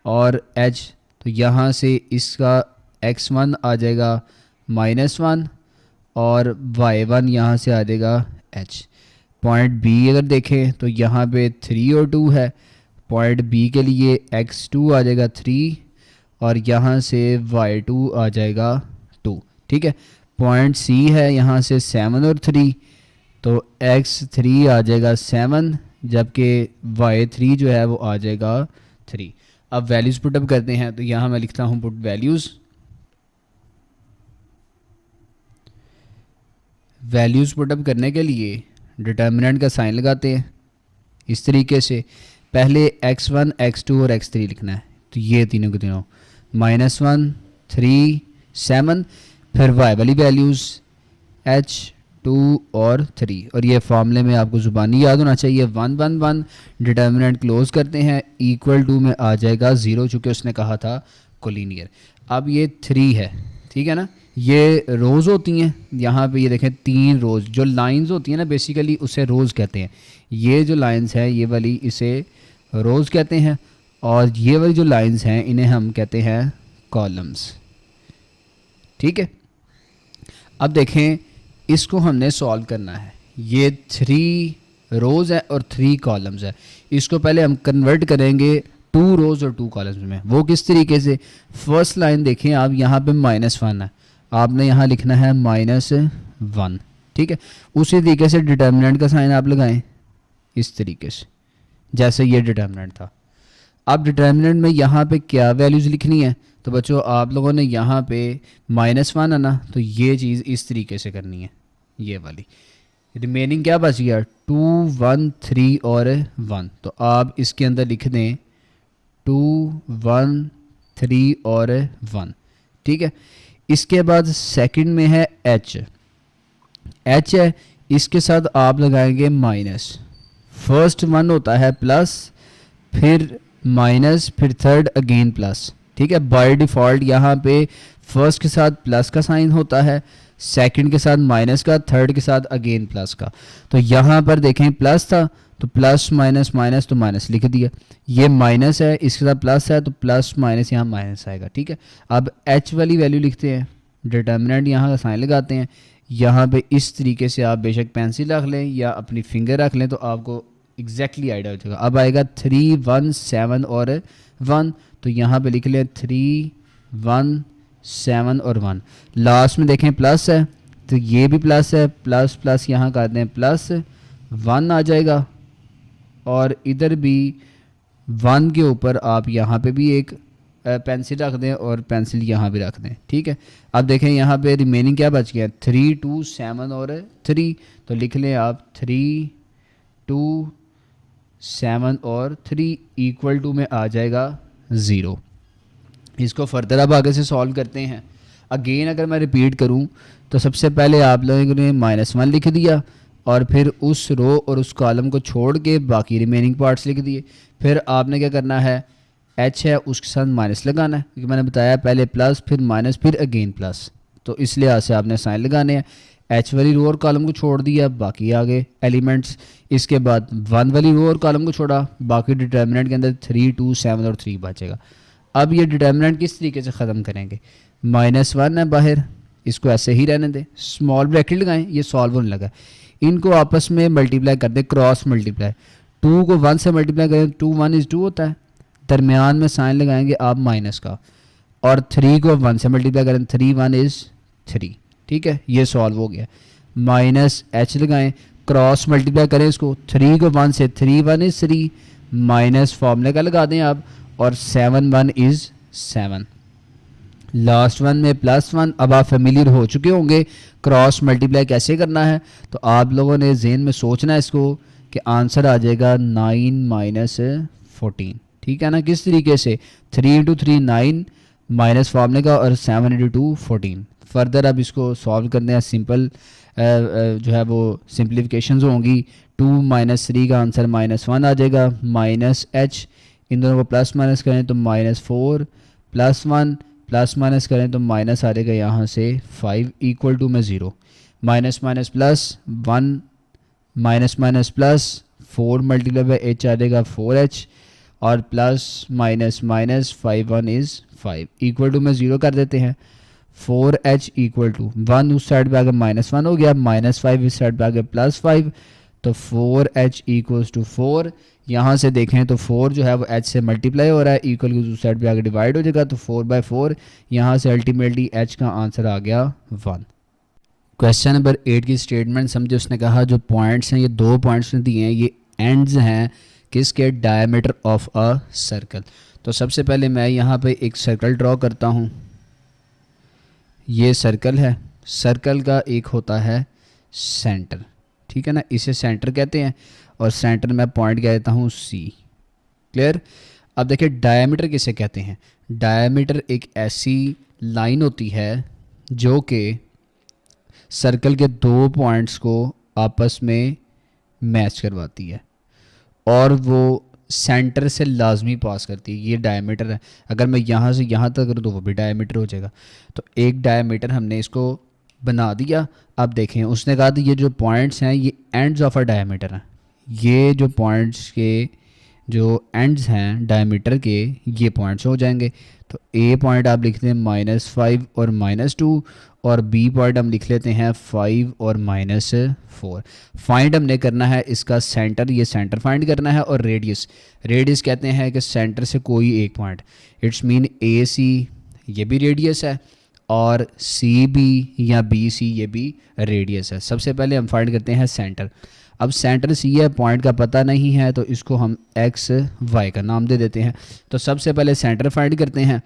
और एच, तो यहाँ से इसका x1 आ जाएगा -1 और y1 यहाँ से आ जाएगा h। पॉइंट बी अगर देखें तो यहाँ पे 3 और 2 है, पॉइंट बी के लिए x2 आ जाएगा 3 और यहाँ से y2 आ जाएगा 2। ठीक है। पॉइंट सी है यहाँ से 7 और 3, तो x3 आ जाएगा 7 जबकि y3 जो है वो आ जाएगा 3। अब वैल्यूज़ पुटअप करते हैं, तो यहाँ मैं लिखता हूँ पुट वैल्यूज़। वैल्यूज़ पुटअप करने के लिए डिटर्मिनेंट का साइन लगाते हैं इस तरीके से। पहले x1 x2 और x3 लिखना है, तो ये तीनों के तीनों -1 3 7, फिर y वाली वैल्यूज़ h2 और 3, और ये फॉर्मूले में आपको ज़ुबानी याद होना चाहिए 1 1 1। डिटर्मिनेंट क्लोज करते हैं, इक्वल टू में आ जाएगा 0 चूँकि उसने कहा था कोलिनियर। अब ये 3 है, ठीक है ना, ये रोज़ होती हैं। यहाँ पे ये देखें 3 रोज़, जो लाइंस होती हैं ना बेसिकली उसे रोज़ कहते हैं। ये जो लाइंस है ये वाली इसे रोज़ कहते हैं, और ये वाली जो लाइंस हैं इन्हें हम कहते हैं कॉलम्स। ठीक है। अब देखें इसको हमने सॉल्व करना है। ये 3 रोज़ है और 3 कॉलम्स है। इसको पहले हम कन्वर्ट करेंगे 2 रोज़ और 2 कॉलम्स में। वो किस तरीके से? फर्स्ट लाइन देखें आप, यहाँ पे -1 है, आपने यहाँ लिखना है -1। ठीक है। उसी तरीके से डिटर्मिनेंट का साइन आप लगाएं इस तरीके से जैसे ये डिटर्मिनेंट था। अब डिटर्मिनेंट में यहाँ पे क्या वैल्यूज़ लिखनी है? तो बच्चों आप लोगों ने यहाँ पे -1 है ना, तो ये चीज़ इस तरीके से करनी है, ये वाली। रिमेनिंग क्या बच गया? 2 1 3 और 1, तो आप इसके अंदर लिख दें 2 1 3 और 1। ठीक है। इसके बाद सेकंड में है h, एच है, इसके साथ आप लगाएंगे माइनस। फर्स्ट वन होता है प्लस, फिर माइनस, फिर थर्ड अगेन प्लस। ठीक है, बाय डिफ़ॉल्ट यहाँ पे फर्स्ट के साथ प्लस का साइन होता है, सेकंड के साथ माइनस का, थर्ड के साथ अगेन प्लस का। तो यहाँ पर देखें प्लस था तो प्लस माइनस माइनस तो माइनस लिख दिया, ये माइनस है इसके साथ प्लस है तो प्लस माइनस यहाँ माइनस आएगा। ठीक है, अब एच वाली वैल्यू लिखते हैं, डिटर्मिनेंट यहाँ का साइन लगाते हैं। यहाँ पे इस तरीके से आप बेशक पेंसिल रख लें या अपनी फिंगर रख लें तो आपको एग्जैक्टली आइडिया हो जाएगा। अब आएगा 3 1 7 और 1, तो यहाँ पे लिख लें 3 1 7 और 1। लास्ट में देखें प्लस है तो ये भी प्लस है, प्लस प्लस यहाँ कर दें प्लस 1 आ जाएगा, और इधर भी 1 के ऊपर आप यहाँ पे भी एक पेंसिल रख दें और पेंसिल यहाँ भी रख दें। ठीक है, अब देखें यहाँ पे रिमेनिंग क्या बच गया, 3 2 7 और 3, तो लिख लें आप 3 2 7 और 3 इक्वल टू में आ जाएगा 0। इसको फर्दर अब आगे से सॉल्व करते हैं। अगेन अगर मैं रिपीट करूं तो सबसे पहले आप लोगों ने -1 लिख दिया और फिर उस रो और उस कॉलम को छोड़ के बाकी रिमेनिंग पार्ट्स लिख दिए। फिर आपने क्या करना है, एच है उसके साथ माइनस लगाना है, क्योंकि मैंने बताया पहले प्लस फिर माइनस फिर अगेन प्लस, तो इस लिहाज से आपने साइन लगाने हैं। एच वाली रो और कॉलम को छोड़ दिया, बाकी आगे एलिमेंट्स। इसके बाद 1 वाली रो और कॉलम को छोड़ा, बाकी डिटर्मिनेंट के अंदर 3 2 7 और 3 बचेगा। अब ये डिटर्मिनेंट किस तरीके से ख़त्म करेंगे, -1 है बाहर, इसको ऐसे ही रहने दें, स्मॉल ब्रैकेट लगाएं, ये सॉल्व होने लगा। इनको आपस में मल्टीप्लाई कर दें, क्रॉस मल्टीप्लाई। 2 को 1 से मल्टीप्लाई करें 2 1 इज़ 2 होता है, दरमियान में साइन लगाएंगे आप माइनस का, और 3 को 1 से मल्टीप्लाई करें 3 1 इज़ 3। ठीक है, ये सॉल्व हो गया। माइनस एच लगाएं, क्रॉस मल्टीप्लाई करें इसको, 3 को 1 से 3 1 इज़ 3, माइनस फॉर्मूले का लगा दें आप, और 7 1 इज़ 7। लास्ट वन में +1। अब आप फेमिलियर हो चुके होंगे क्रॉस मल्टीप्लाई कैसे करना है, तो आप लोगों ने जेहन में सोचना है इसको कि आंसर आ जाएगा 9 - 14। ठीक है ना, किस तरीके से 3 × 3 9 माइनस फॉर्मूले का, और 7 × 2 14। फर्दर अब इसको सॉल्व करने हैं, सिंपल जो है वो सिंप्लीफिकेशंस होंगी। 2 - 3 का आंसर -1 आ जाएगा, माइनस एच, इन दोनों को प्लस माइनस करें तो -4, +1 प्लस माइनस करें तो माइनस आ जाएगा यहाँ से 5 इक्वल टू में 0। Minus minus plus 1, minus minus plus 4 multiply by H आ जाएगा 4h, और plus minus minus 5 1 is 5 equal to में 0 कर देते हैं। 4h इक्वल टू 1 उस साइड पे आगे -1 हो गया, -5 इस साइड पे आगे +5, तो 4h इक्वल्स टू 4। यहाँ से देखें तो 4 जो है वो h से मल्टीप्लाई हो रहा है, इक्वल टू उस साइड पे आगे डिवाइड हो जाएगा, तो 4/4। यहाँ से अल्टीमेटली h का आंसर आ गया 1। क्वेश्चन नंबर 8 की स्टेटमेंट समझे। उसने कहा जो पॉइंट्स हैं, ये 2 पॉइंट्स दिए हैं, ये एंड्स हैं किसके, डायमीटर ऑफ अ सर्कल। तो सबसे पहले मैं यहाँ पे एक सर्कल ड्रॉ करता हूँ। ये सर्कल है, सर्कल का एक होता है सेंटर, ठीक है ना, इसे सेंटर कहते हैं, और सेंटर में पॉइंट कह देता हूँ C। क्लियर। अब देखिए डायमीटर किसे कहते हैं। डायमीटर एक ऐसी लाइन होती है जो कि सर्कल के 2 पॉइंट्स को आपस में मैच करवाती है, और वो सेंटर से लाजमी पास करती है। ये डायमीटर है, अगर मैं यहाँ से यहाँ तक करूँ तो वो भी डायमीटर हो जाएगा। तो एक डायमीटर हमने इसको बना दिया। अब देखें उसने कहा था ये जो पॉइंट्स हैं ये एंड्स ऑफ अ डायमीटर हैं, ये जो पॉइंट्स के जो एंड्स हैं डायमीटर के ये पॉइंट्स हो जाएंगे। तो ए पॉइंट आप लिखते हैं -5 और -2, और बी पॉइंट हम लिख लेते हैं 5 और -4। फाइंड हमने करना है इसका सेंटर, ये सेंटर फाइंड करना है, और रेडियस। रेडियस कहते हैं कि सेंटर से कोई एक पॉइंट, इट्स मीन AC ये भी रेडियस है, और CB या BC ये भी रेडियस है। सबसे पहले हम फाइंड करते हैं सेंटर। अब सेंटर C है, पॉइंट का पता नहीं है, तो इसको हम XY का नाम दे देते हैं। तो सबसे पहले सेंटर फाइंड करते हैं।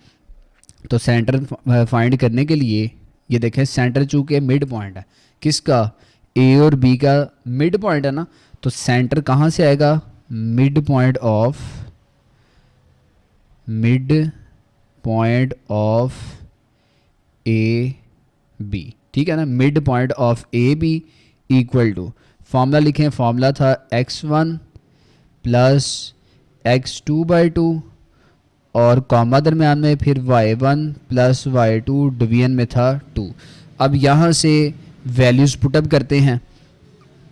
तो सेंटर फाइंड करने के लिए ये देखें, सेंटर चूँकि मिड पॉइंट है किसका, A और B का मिड पॉइंट है ना, तो सेंटर कहाँ से आएगा, मिड पॉइंट ऑफ AB, ठीक है ना, mid point of AB equal to, formula लिखें, फार्मूला था x1 प्लस x2/2 और कॉमा दरमियान में, फिर y1 प्लस y2 डिवीजन में था 2। अब यहाँ से वैल्यूज़ पुटअप करते हैं।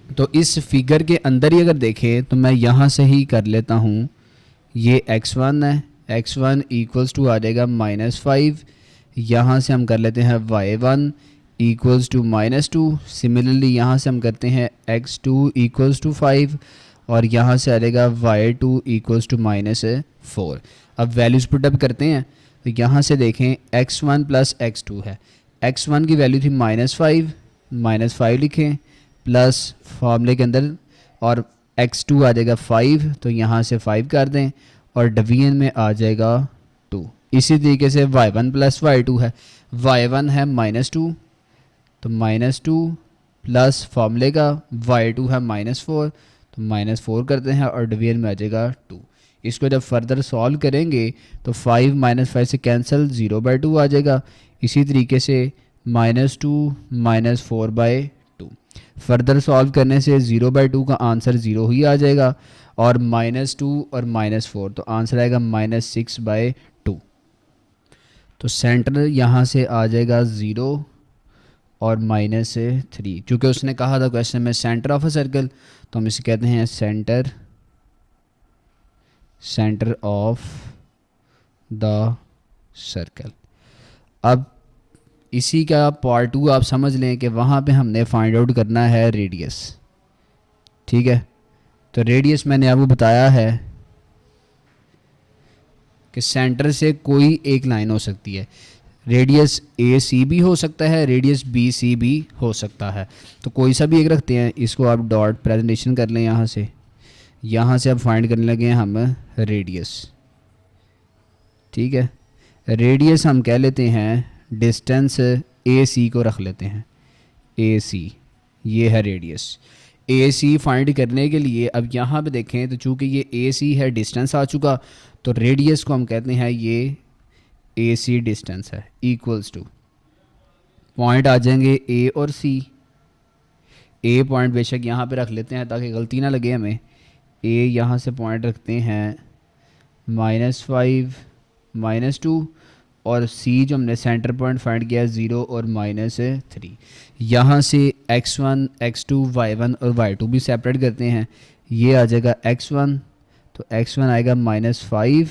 तो इस फिगर के अंदर ही अगर देखें तो मैं यहाँ से ही कर लेता हूँ, ये x1 है, x1 इक्वल्स टू आ जाएगा -5। यहाँ से हम कर लेते हैं y1 इक्वल्स टू -2। सिमिलरली यहाँ से हम करते हैं x2 इक्वल्स टू 5 और यहाँ से आ जाएगा y2 इक्वल्स टू -4। अब वैल्यूज़ पुटअप करते हैं तो यहाँ से देखें x1 प्लस x2 है, x1 की वैल्यू थी -5 लिखें प्लस फार्मूले के अंदर, और x2 आ जाएगा 5 तो यहाँ से 5 कर दें और डिवीजन में आ जाएगा 2। इसी तरीके से y1 प्लस y2 है, y1 है -2 तो -2 प्लस फार्मूले का y2 है -4 तो -4 करते हैं और डिवीजन में आ जाएगा 2। इसको जब फर्दर सॉल्व करेंगे तो 5 -5 से कैंसिल 0/2 आ जाएगा। इसी तरीके से -2 -4/2 फर्दर सॉल्व करने से 0/2 का आंसर 0 ही आ जाएगा और -2 और -4 तो आंसर आएगा -6/2। तो सेंटर यहाँ से आ जाएगा 0 और -3। चूँकि उसने कहा था क्वेश्चन में सेंटर ऑफ अ सर्कल, तो हम इसे कहते हैं सेंटर ऑफ द सर्कल। अब इसी का पार्ट 2 आप समझ लें कि वहाँ पे हमने फाइंड आउट करना है रेडियस। ठीक है, तो रेडियस मैंने आपको बताया है कि सेंटर से कोई एक लाइन हो सकती है, रेडियस AC भी हो सकता है, रेडियस BC भी हो सकता है। तो कोई सा भी एक रखते हैं, इसको आप डॉट प्रेजेंटेशन कर लें। यहाँ से अब फाइंड करने लगे हैं हम रेडियस। ठीक है, रेडियस हम कह लेते हैं डिस्टेंस AC को रख लेते हैं, AC ये है रेडियस। AC फाइंड करने के लिए अब यहाँ पे देखें तो चूँकि ये AC है, डिस्टेंस आ चुका, तो रेडियस को हम कहते हैं ये AC डिस्टेंस है, इक्वल्स टू पॉइंट आ जाएंगे A और C। A पॉइंट बेशक यहाँ पे रख लेते हैं ताकि गलती ना लगे हमें। A यहाँ से पॉइंट रखते हैं -5 -2 और C जो हमने सेंटर पॉइंट फाइंड किया है 0 और -3। यहाँ से x1 x2 y1 और y2 भी सेपरेट करते हैं। ये आ जाएगा x1 तो x1 आएगा -5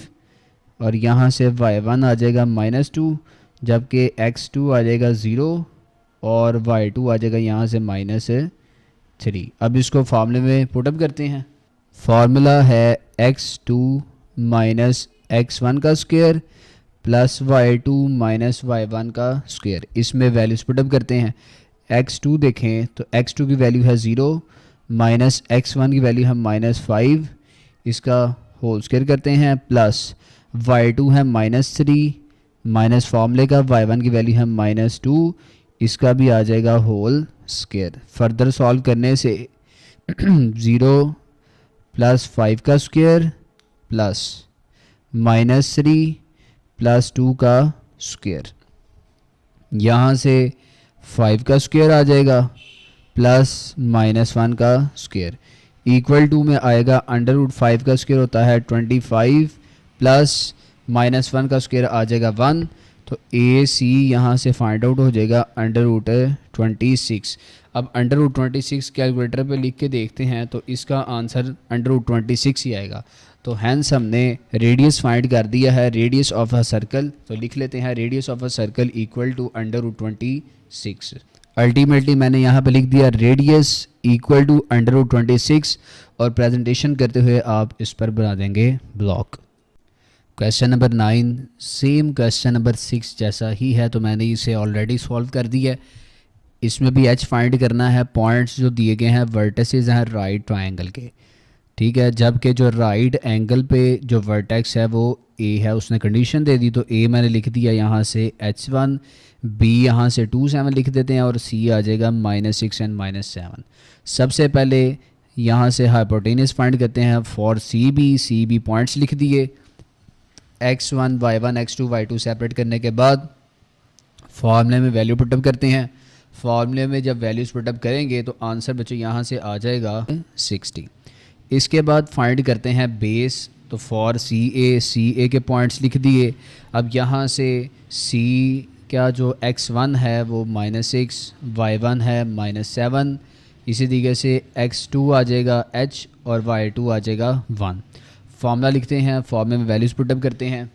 और यहाँ से y1 आ जाएगा -2, जबकि x2 आ जाएगा 0 और y2 आ जाएगा यहाँ से -3। अब इसको फार्मूले में पुटअप करते हैं। फार्मूला है x2 माइनस x1 का square plus y2 minus y1 का स्क्वायर। इसमें वैल्यूज पुटअप करते हैं। x2 देखें तो x2 की वैल्यू है 0 माइनस x1 की वैल्यू है -5, इसका होल स्क्वायर करते हैं, प्लस y2 है -3 माइनस फार्मूले का y1 की वैल्यू है -2, इसका भी आ जाएगा होल स्क्वायर। फर्दर सॉल्व करने से 0 प्लस 5 का स्क्वायर प्लस -3 प्लस 2 का स्क्वायर, यहाँ से 5 का स्क्वायर आ जाएगा प्लस -1 का स्क्वायर, इक्वल टू में आएगा √5 का स्क्वायर होता है 25 प्लस -1 का स्क्वायर आ जाएगा 1। तो AC यहाँ से फाइंड आउट हो जाएगा √26। अब √26 कैलकुलेटर पे लिख के देखते हैं तो इसका आंसर √26 ही आएगा। तो हैंस हमने रेडियस फाइंड कर दिया है, रेडियस ऑफ अ सर्कल। तो लिख लेते हैं radius of a circle equal to √26। Ultimately मैंने यहाँ पे लिख दिया रेडियस इक्वल टू √26 और प्रेजेंटेशन करते हुए आप इस पर बना देंगे block. Question number 9 same question number 6 जैसा ही है, तो मैंने इसे ऑलरेडी सॉल्व कर दिया है। इसमें भी h फाइंड करना है। पॉइंट्स जो दिए गए हैं वर्टिसेस हैं राइट ट्रायंगल के, ठीक है, जबकि जो राइट एंगल पे जो वर्टेक्स है वो A है, उसने कंडीशन दे दी तो A मैंने लिख दिया यहाँ से h1, B यहाँ से 2 7 लिख देते हैं और C आ जाएगा -6 एंड -7। सबसे पहले यहाँ से हाइपोटेनस फाइंड करते हैं फॉर सी बी पॉइंट्स लिख दिए, x1 y1 x2 y2 separate करने के बाद फॉर्मूले में वैल्यू पुटअप करते हैं। फार्मूले में जब वैल्यूज़ पुटअप करेंगे तो आंसर बच्चों यहाँ से आ जाएगा 60। इसके बाद फाइंड करते हैं बेस। तो फॉर सी ए के पॉइंट्स लिख दिए। अब यहाँ से सी का जो x1 है वो -6, y1 है -7, इसी तरीके से x2 आ जाएगा h और y2 आ जाएगा 1। फार्मूला लिखते हैं, फार्मूले में वैल्यूज़ पुटअप करते हैं।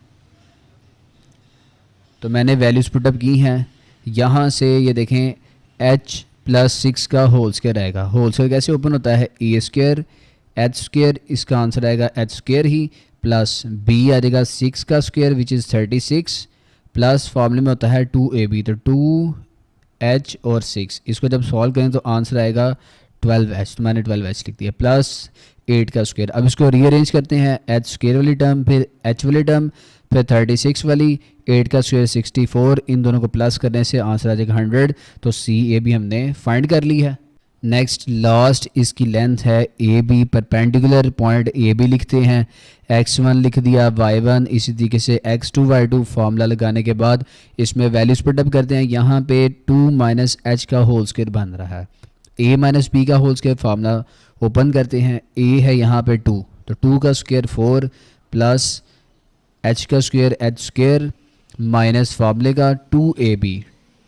तो मैंने वैल्यूज़ पुटअप की हैं। यहाँ से ये देखें h+6 का होल स्क्वायर आएगा। होल स्क्वायर कैसे ओपन होता है, a² h², इसका आंसर आएगा h² ही, प्लस b आ जाएगा 6 का स्क्वायर विच इज़ 36, प्लस फॉर्मूले में होता है 2ab। तो 2h और 6 इसको जब सॉल्व करें तो आंसर आएगा 12h। तो मैंने 12h लिख दिया, प्लस 8 का स्क्वायर। अब इसको रीअरेंज करते हैं, h² वाली टर्म, फिर h वाली टर्म, फिर 36 वाली, 8 का स्क्वायर 64, इन दोनों को प्लस करने से आंसर आ जाएगा 100। तो सी ए भी हमने फाइंड कर ली है। नेक्स्ट लास्ट इसकी लेंथ है A B, perpendicular point A B लिखते हैं। x1 लिख दिया, y1, इसी तरीके से x2 y2। फार्मूला लगाने के बाद इसमें वैल्यूज पुटअप करते हैं। यहाँ पे 2 - h का होल स्क्वायर बन रहा है, a - b का होल स्क्वायर। फार्मूला ओपन करते हैं, a है यहाँ पे 2, तो 2 का स्क्वायर 4, प्लस h का स्क्वायर h² माइनस फार्मूले का 2ab।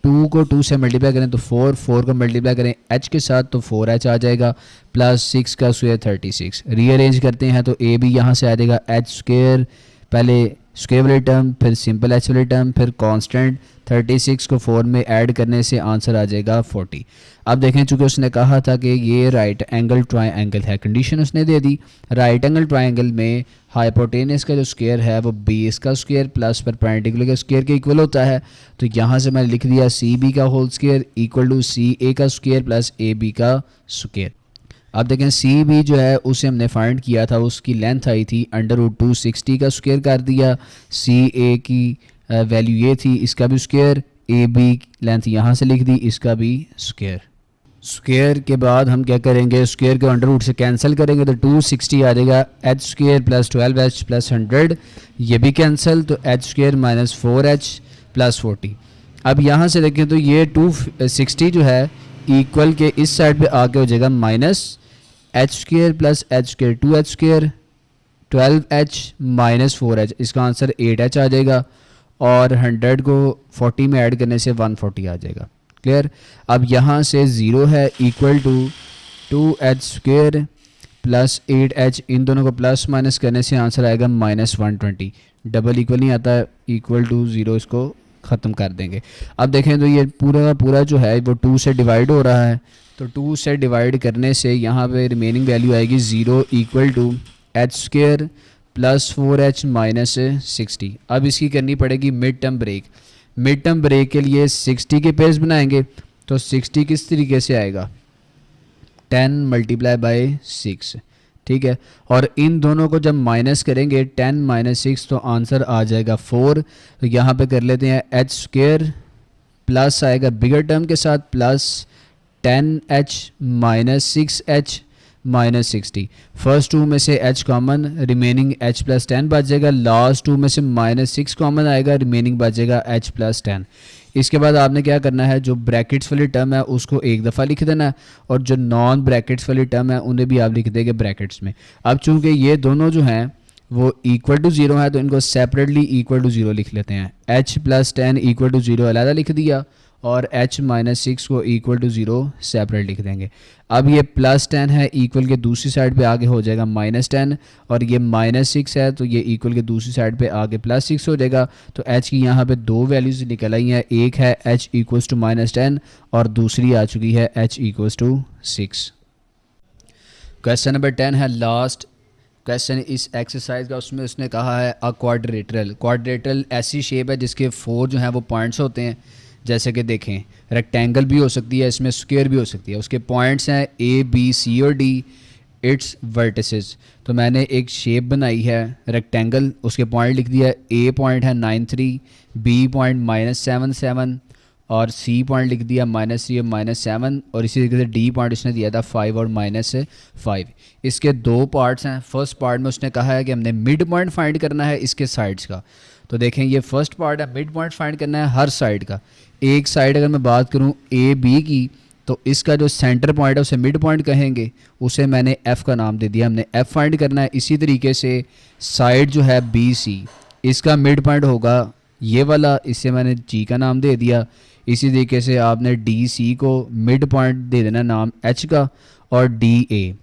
2 को 2 से मल्टीप्लाई करें तो 4, 4 को मल्टीप्लाई करें h के साथ तो 4h आ जाएगा, प्लस 6 का स्क्वायर 36। रीअरेंज करते हैं तो a b यहाँ से आ जाएगा h², पहले स्क्वायर वाली टर्म, फिर सिंपल h वाली टर्म, फिर कांस्टेंट। 36 को 4 में ऐड करने से आंसर आ जाएगा 40। अब देखें, चूँकि उसने कहा था कि ये राइट एंगल ट्रायंगल है, कंडीशन उसने दे दी। राइट एंगल ट्रायंगल में हाइपोटेनस का जो स्क्वायर है वो बेस का स्क्वायर प्लस परपेंडिकुलर के स्क्वायर के इक्वल होता है। तो यहाँ से मैंने लिख दिया सी बी का होल स्क्वायर इक्वल टू सी ए का स्क्वायर प्लस ए बी का स्क्वायर। अब देखें, सी बी जो है उसे हमने फाइंड किया था, उसकी लेंथ आई थी √260 का स्क्वायर कर दिया। सी ए की वैल्यू ये थी, इसका भी स्क्वायर, ए बी लेंथ यहाँ से लिख दी, इसका भी स्क्वायर। स्क्वायर के बाद हम क्या करेंगे, स्क्वायर को अंडर रूट से कैंसिल करेंगे तो 260 आ जाएगा, h² प्लस 12h प्लस 100, ये भी कैंसिल, तो h² - 4h प्लस 40। अब यहाँ से देखें तो ये 260 जो है इक्वल के इस साइड पे आके हो जाएगा -h² plus h² 2h², 12h - 4h, इसका आंसर 8h आ जाएगा, और 100 को 40 में ऐड करने से 140 आ जाएगा। क्लियर। अब यहाँ से 0 है equal to 2h² plus 8h, इन दोनों को प्लस माइनस करने से आंसर आएगा -120। डबल इक्वल नहीं आता, इक्वल टू 0 इसको ख़त्म कर देंगे। अब देखें तो ये पूरा का पूरा जो है वो 2 से डिवाइड हो रहा है, तो 2 से डिवाइड करने से यहाँ पे रिमेनिंग वैल्यू आएगी 0 equal to h² plus 4h minus 60। अब इसकी करनी पड़ेगी mid term break. Mid term break के लिए 60 के पेज बनाएंगे, तो 60 किस तरीके से आएगा, 10 × 6, ठीक है। और इन दोनों को जब माइनस करेंगे 10 - 6 तो आंसर आ जाएगा 4। तो यहाँ पे कर लेते हैं h² प्लस आएगा बिगर टर्म के साथ प्लस 10h - 6h - 60। फर्स्ट 2 में से h कॉमन, रिमेनिंग h + 10 बच जाएगा। लास्ट 2 में से -6 कॉमन आएगा, रिमेनिंग बच जाएगा h + 10। इसके बाद आपने क्या करना है, जो ब्रैकेट्स वाली टर्म है उसको एक दफ़ा लिख देना है, और जो नॉन ब्रैकेट्स वाली टर्म है उन्हें भी आप लिख देंगे ब्रैकेट्स में। अब चूंकि ये दोनों जो हैं वो इक्वल टू 0 है तो इनको सेपरेटली इक्वल टू 0 लिख लेते हैं। h + 10 इक्वल टू 0 अलग लिख दिया, और h - 6 को इक्वल टू 0 सेपरेट लिख देंगे। अब ये +10 है, इक्वल के दूसरी साइड पे आगे हो जाएगा -10, और ये -6 है तो ये इक्वल के दूसरी साइड पे आगे +6 हो जाएगा। तो h की यहाँ पे 2 वैल्यूज़ निकल आई हैं, एक है h = -10 और दूसरी आ चुकी है h = 6। क्वेश्चन नंबर 10 है लास्ट क्वेश्चन इस एक्सरसाइज का। उसमें उसने कहा है अ क्वाड्रेटरल ऐसी शेप है जिसके 4 जो हैं वो पॉइंट्स होते हैं। जैसे कि देखें, रेक्टेंगल भी हो सकती है, इसमें स्क्वायर भी हो सकती है। उसके पॉइंट्स हैं A, B, C और D, इट्स वर्टिसेस। तो मैंने एक शेप बनाई है रेक्टेंगल, उसके पॉइंट लिख दिया। A पॉइंट है 93, B पॉइंट -77 और C पॉइंट लिख दिया -3 और -7, और इसी तरीके से D पॉइंट उसने दिया था 5 और -5। इसके 2 पार्ट्स हैं। फर्स्ट पार्ट में उसने कहा है कि हमने मिड पॉइंट फाइंड करना है इसके साइड्स का। तो देखें ये फर्स्ट पार्ट है, मिड पॉइंट फाइंड करना है हर साइड का। एक साइड अगर मैं बात करूं ए बी की, तो इसका जो सेंटर पॉइंट है उसे मिड पॉइंट कहेंगे, उसे मैंने एफ़ का नाम दे दिया, हमने एफ़ फाइंड करना है। इसी तरीके से साइड जो है बी सी, इसका मिड पॉइंट होगा ये वाला, इसे मैंने जी का नाम दे दिया। इसी तरीके से आपने डी सी को मिड पॉइंट दे देना नाम एच का, और डी ए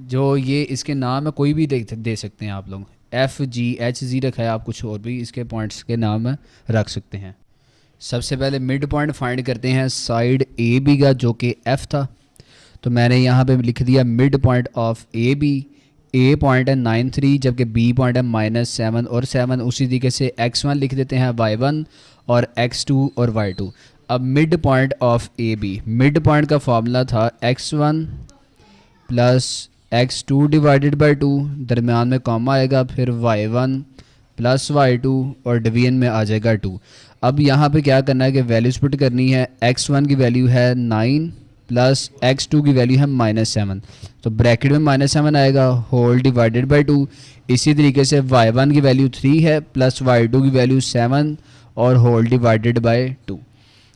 जो ये इसके नाम है कोई भी दे सकते हैं आप लोग, एफ़ जी एच जी रखा है, आप कुछ और भी इसके पॉइंट्स के नाम रख सकते हैं। सबसे पहले मिड पॉइंट फाइंड करते हैं साइड ए बी का, जो कि एफ़ था। तो मैंने यहाँ पे लिख दिया mid point of A B. A point है 9 3, जबकि बी पॉइंट है -7 और 7। उसी तरीके से x1 लिख देते हैं, y1 और x2 और y2। अब mid point of A B, mid point का फॉर्मूला था x1 plus x2 divided by 2, दरमियान में कॉमा आएगा, फिर y1 प्लस y2 और डिवीजन में आ जाएगा 2। अब यहाँ पे क्या करना है कि वैल्यूज पुट करनी है। x1 की वैल्यू है 9 प्लस x2 की वैल्यू है -7, तो ब्रैकेट में -7 आएगा, होल डिवाइडेड बाई 2। इसी तरीके से y1 की वैल्यू 3 है प्लस y2 की वैल्यू 7 और होल डिवाइडेड बाई 2।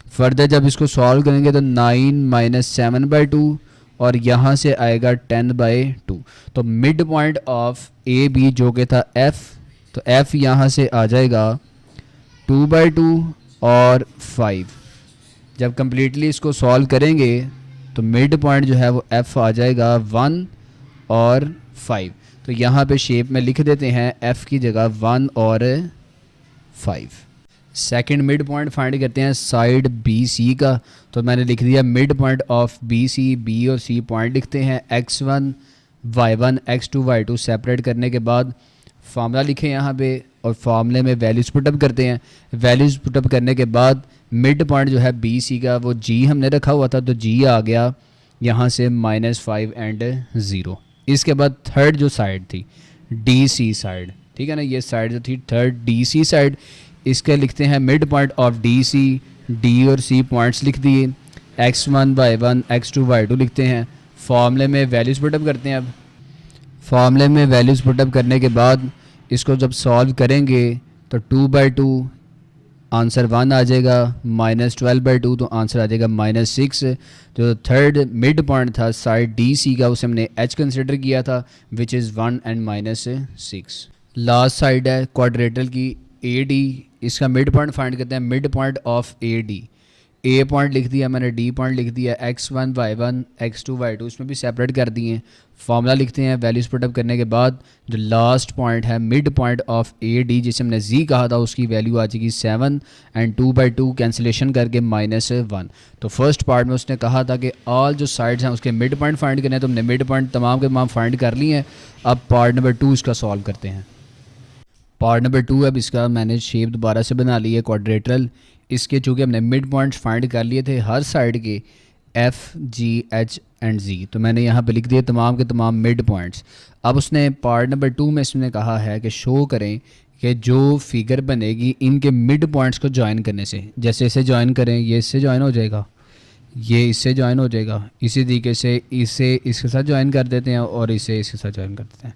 फर्दर जब इसको सॉल्व करेंगे तो 9 - 7/2 और यहाँ से आएगा 10/2। तो mid point of A B जो कि था f, तो f यहाँ से आ जाएगा 2/2 और 5। जब कम्प्लीटली इसको सॉल्व करेंगे तो मिड पॉइंट जो है वो f आ जाएगा 1 और 5। तो यहाँ पे शेप में लिख देते हैं f की जगह 1 और 5। सेकंड मिड पॉइंट फाइंड करते हैं साइड बी सी का। तो मैंने लिख दिया mid point of B C, B और सी पॉइंट लिखते हैं, x1 y1 x2 y2 separate करने के बाद फार्मूला लिखें यहाँ पे, और फार्मूले में वैल्यूज़ पुटअप करते हैं। वैल्यूज़ पुटअप करने के बाद मिड पॉइंट जो है बी सी का वो जी हमने रखा हुआ था, तो जी आ गया यहाँ से -5 एंड 0। इसके बाद थर्ड जो साइड थी डी सी साइड, ठीक है ना, ये साइड जो थी थर्ड डी सी साइड, इसके लिखते हैं mid point of D C. D और सी पॉइंट्स लिख दिए, x1 y1 x2 y2 लिखते हैं। फार्मूले में वैल्यूज़ पुटअप करते हैं। अब फार्मूले में वैल्यूज़ पुटअप करने के बाद इसको जब सॉल्व करेंगे तो 2/2 आंसर 1 आ जाएगा, -12/2 तो आंसर आ जाएगा -6। जो थर्ड मिड पॉइंट था साइड डी सी का उसे हमने h कंसिडर किया था, which is 1 and -6। Last side है क्वाड्रेटल की ए डी, इसका मिड पॉइंट फाइंड करते हैं। Mid point of A D, A point लिख दिया मैंने, डी पॉइंट लिख दिया, x1 y1 x2 y2 इसमें भी सेपरेट कर दिए। फार्मूला लिखते हैं, वैल्यूज़ पुटअप करने के बाद जो लास्ट पॉइंट है mid point of A D, जिसे हमने जी कहा था, उसकी वैल्यू आ जाएगी 7 एंड 2/2 कैंसिलेशन करके -1। तो फर्स्ट पार्ट में उसने कहा था कि ऑल जो साइड्स हैं उसके मिड पॉइंट फाइंड करने हैं, तो हमने मिड पॉइंट तमाम के तमाम फाइंड कर लिए हैं। अब पार्ट नंबर 2 इसका सॉल्व करते हैं। पार्ट नंबर 2 अब इसका मैंने शेप दोबारा से बना ली है क्वाड्रेटरल। इसके चूँकि हमने मिड पॉइंट्स फाइंड कर लिए थे हर साइड के एफ़ जी एच एंड जी, तो मैंने यहाँ पे लिख दिए तमाम के तमाम मिड पॉइंट्स। अब उसने पार्ट नंबर 2 में इसने कहा है कि शो करें कि जो फिगर बनेगी इनके मिड पॉइंट्स को ज्वाइन करने से, जैसे इसे ज्वाइन करें, ये इससे ज्वाइन हो जाएगा, ये इससे ज्वाइन हो जाएगा, इसी तरीके से इसे इसके साथ ज्वाइन कर देते हैं और इसे इसके साथ ज्वाइन कर देते हैं।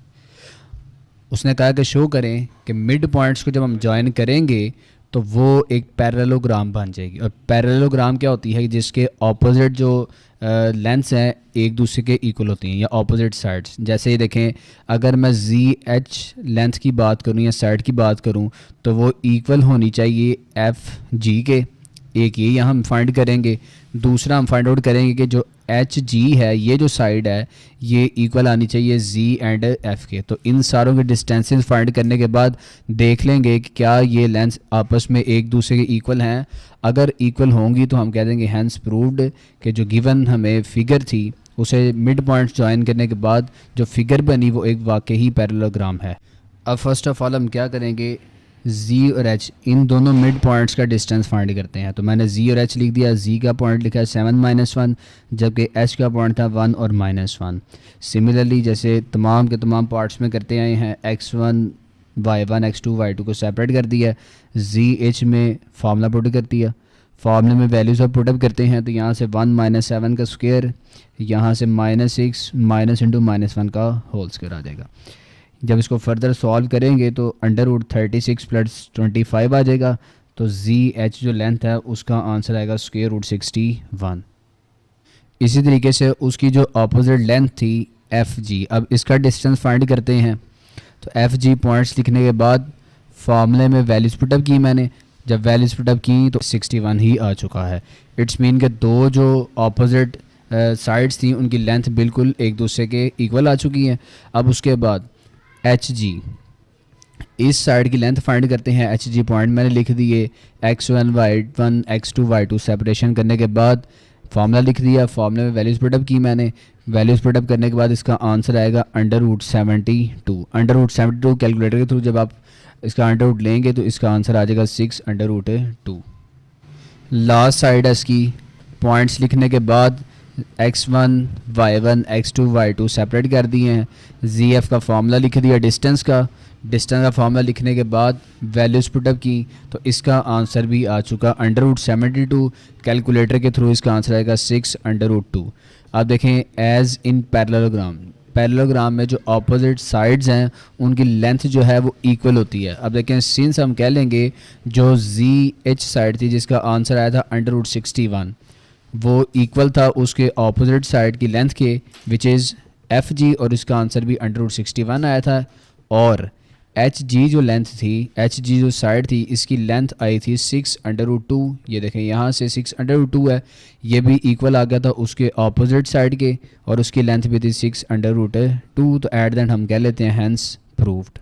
उसने कहा कि शो करें कि मिड पॉइंट्स को जब हम ज्वाइन करेंगे तो वो एक पैरेललोग्राम बन जाएगी। और पैरेललोग्राम क्या होती है, जिसके ऑपोजिट जो लेंथ्स हैं एक दूसरे के इक्वल होती हैं या ऑपोजिट साइड्स। जैसे ये देखें, अगर मैं जी एच लेंथ की बात करूं या साइड की बात करूं तो वो इक्वल होनी चाहिए एफ़ जी के। एक ये यहाँ हम फाइंड करेंगे, दूसरा हम फाइंड आउट करेंगे कि जो एच जी है, ये जो साइड है ये इक्वल आनी चाहिए जी एंड एफ़ के। तो इन सारों के डिस्टेंसेस फाइंड करने के बाद देख लेंगे कि क्या ये लेंस आपस में एक दूसरे के इक्वल हैं। अगर इक्वल होंगी तो हम कह देंगे हैंस प्रूव्ड कि जो गिवन हमें फिगर थी उसे मिड पॉइंट्स ज्वाइन करने के बाद जो फिगर बनी वो एक वाकई पैरेललोग्राम है। अब फर्स्ट ऑफ ऑल हम क्या करेंगे, जी और एच इन दोनों मिड पॉइंट्स का डिस्टेंस फाइंड करते हैं। तो मैंने जी और एच लिख दिया, जी का पॉइंट लिखा है 7 - 1, जबकि एच का पॉइंट था 1 और -1। सिमिलरली जैसे तमाम के तमाम पार्ट्स में करते आए हैं, x1 y1 x2 y2 को सेपरेट कर दिया, जी एच में फार्मूला पुट कर दिया। फार्मूले में वैल्यूज़ अब पुटअप करते हैं, तो यहाँ से 1 - 7 का स्क्वायर, यहाँ से -6 - × -1 का होल स्क्वायर आ जाएगा। जब इसको फर्दर सॉल्व करेंगे तो अंडर रूट 36 प्लस 25 आ जाएगा, तो जी एच जो लेंथ है उसका आंसर आएगा स्क्वायर रूट 61। इसी तरीके से उसकी जो अपोजिट लेंथ थी एफ जी, अब इसका डिस्टेंस फाइंड करते हैं। तो एफ जी पॉइंट्स लिखने के बाद फार्मूले में वैल्यूज पुटअप की मैंने, जब वैल्यूज पुटअप की तो 61 ही आ चुका है। इट्स मीन के दो जो अपोजिट साइड्स थी उनकी लेंथ बिल्कुल एक दूसरे के इक्वल आ चुकी हैं। अब उसके बाद एच जी, इस साइड की लेंथ फाइंड करते हैं। एच जी पॉइंट मैंने लिख दिए, x1 y1 x2 y2 separation करने के बाद फार्मूला लिख दिया। फार्मूले में वैल्यूज़ पुटअप की मैंने, वैल्यूज़ पुटअप करने के बाद इसका आंसर आएगा under root 72। Under root 72 calculator के थ्रू जब आप इसका अंडर रूट लेंगे तो इसका आंसर आ जाएगा 6 अंडर रूट 2। लास्ट साइड है इसकी, पॉइंट्स लिखने के बाद x1 y1 x2 y2 separate कर दिए हैं। zf का फार्मूला लिख दिया डिस्टेंस का, डिस्टेंस का फार्मूला लिखने के बाद वैल्यूज़ पुटअप की तो इसका आंसर भी आ चुका अंडर रूट 72। कैलकुलेटर के थ्रू इसका आंसर आएगा 6 अंडर रूट 2। अब देखें एज इन पैरेललोग्राम, पैरेललोग्राम में जो अपोजिट साइड्स हैं उनकी लेंथ जो है वो इक्वल होती है। अब देखें सिंस हम कह लेंगे जो जी एच साइड थी जिसका आंसर आया था अंडर रूट 61, वो इक्वल था उसके ऑपोजिट साइड की लेंथ के विच इज़ एफ जी, और इसका आंसर भी अंडर रूट 61 आया था। और एच जी जो लेंथ थी, एच जी जो साइड थी, इसकी लेंथ आई थी 6 अंडर रूट 2। ये देखें यहाँ से 6 अंडर रूट 2 है, ये भी इक्वल आ गया था उसके ऑपोजिट साइड के, और उसकी लेंथ भी थी 6 अंडर रूट 2। तो एट द एंड हम कह लेते हैं हैंस प्रूव्ड।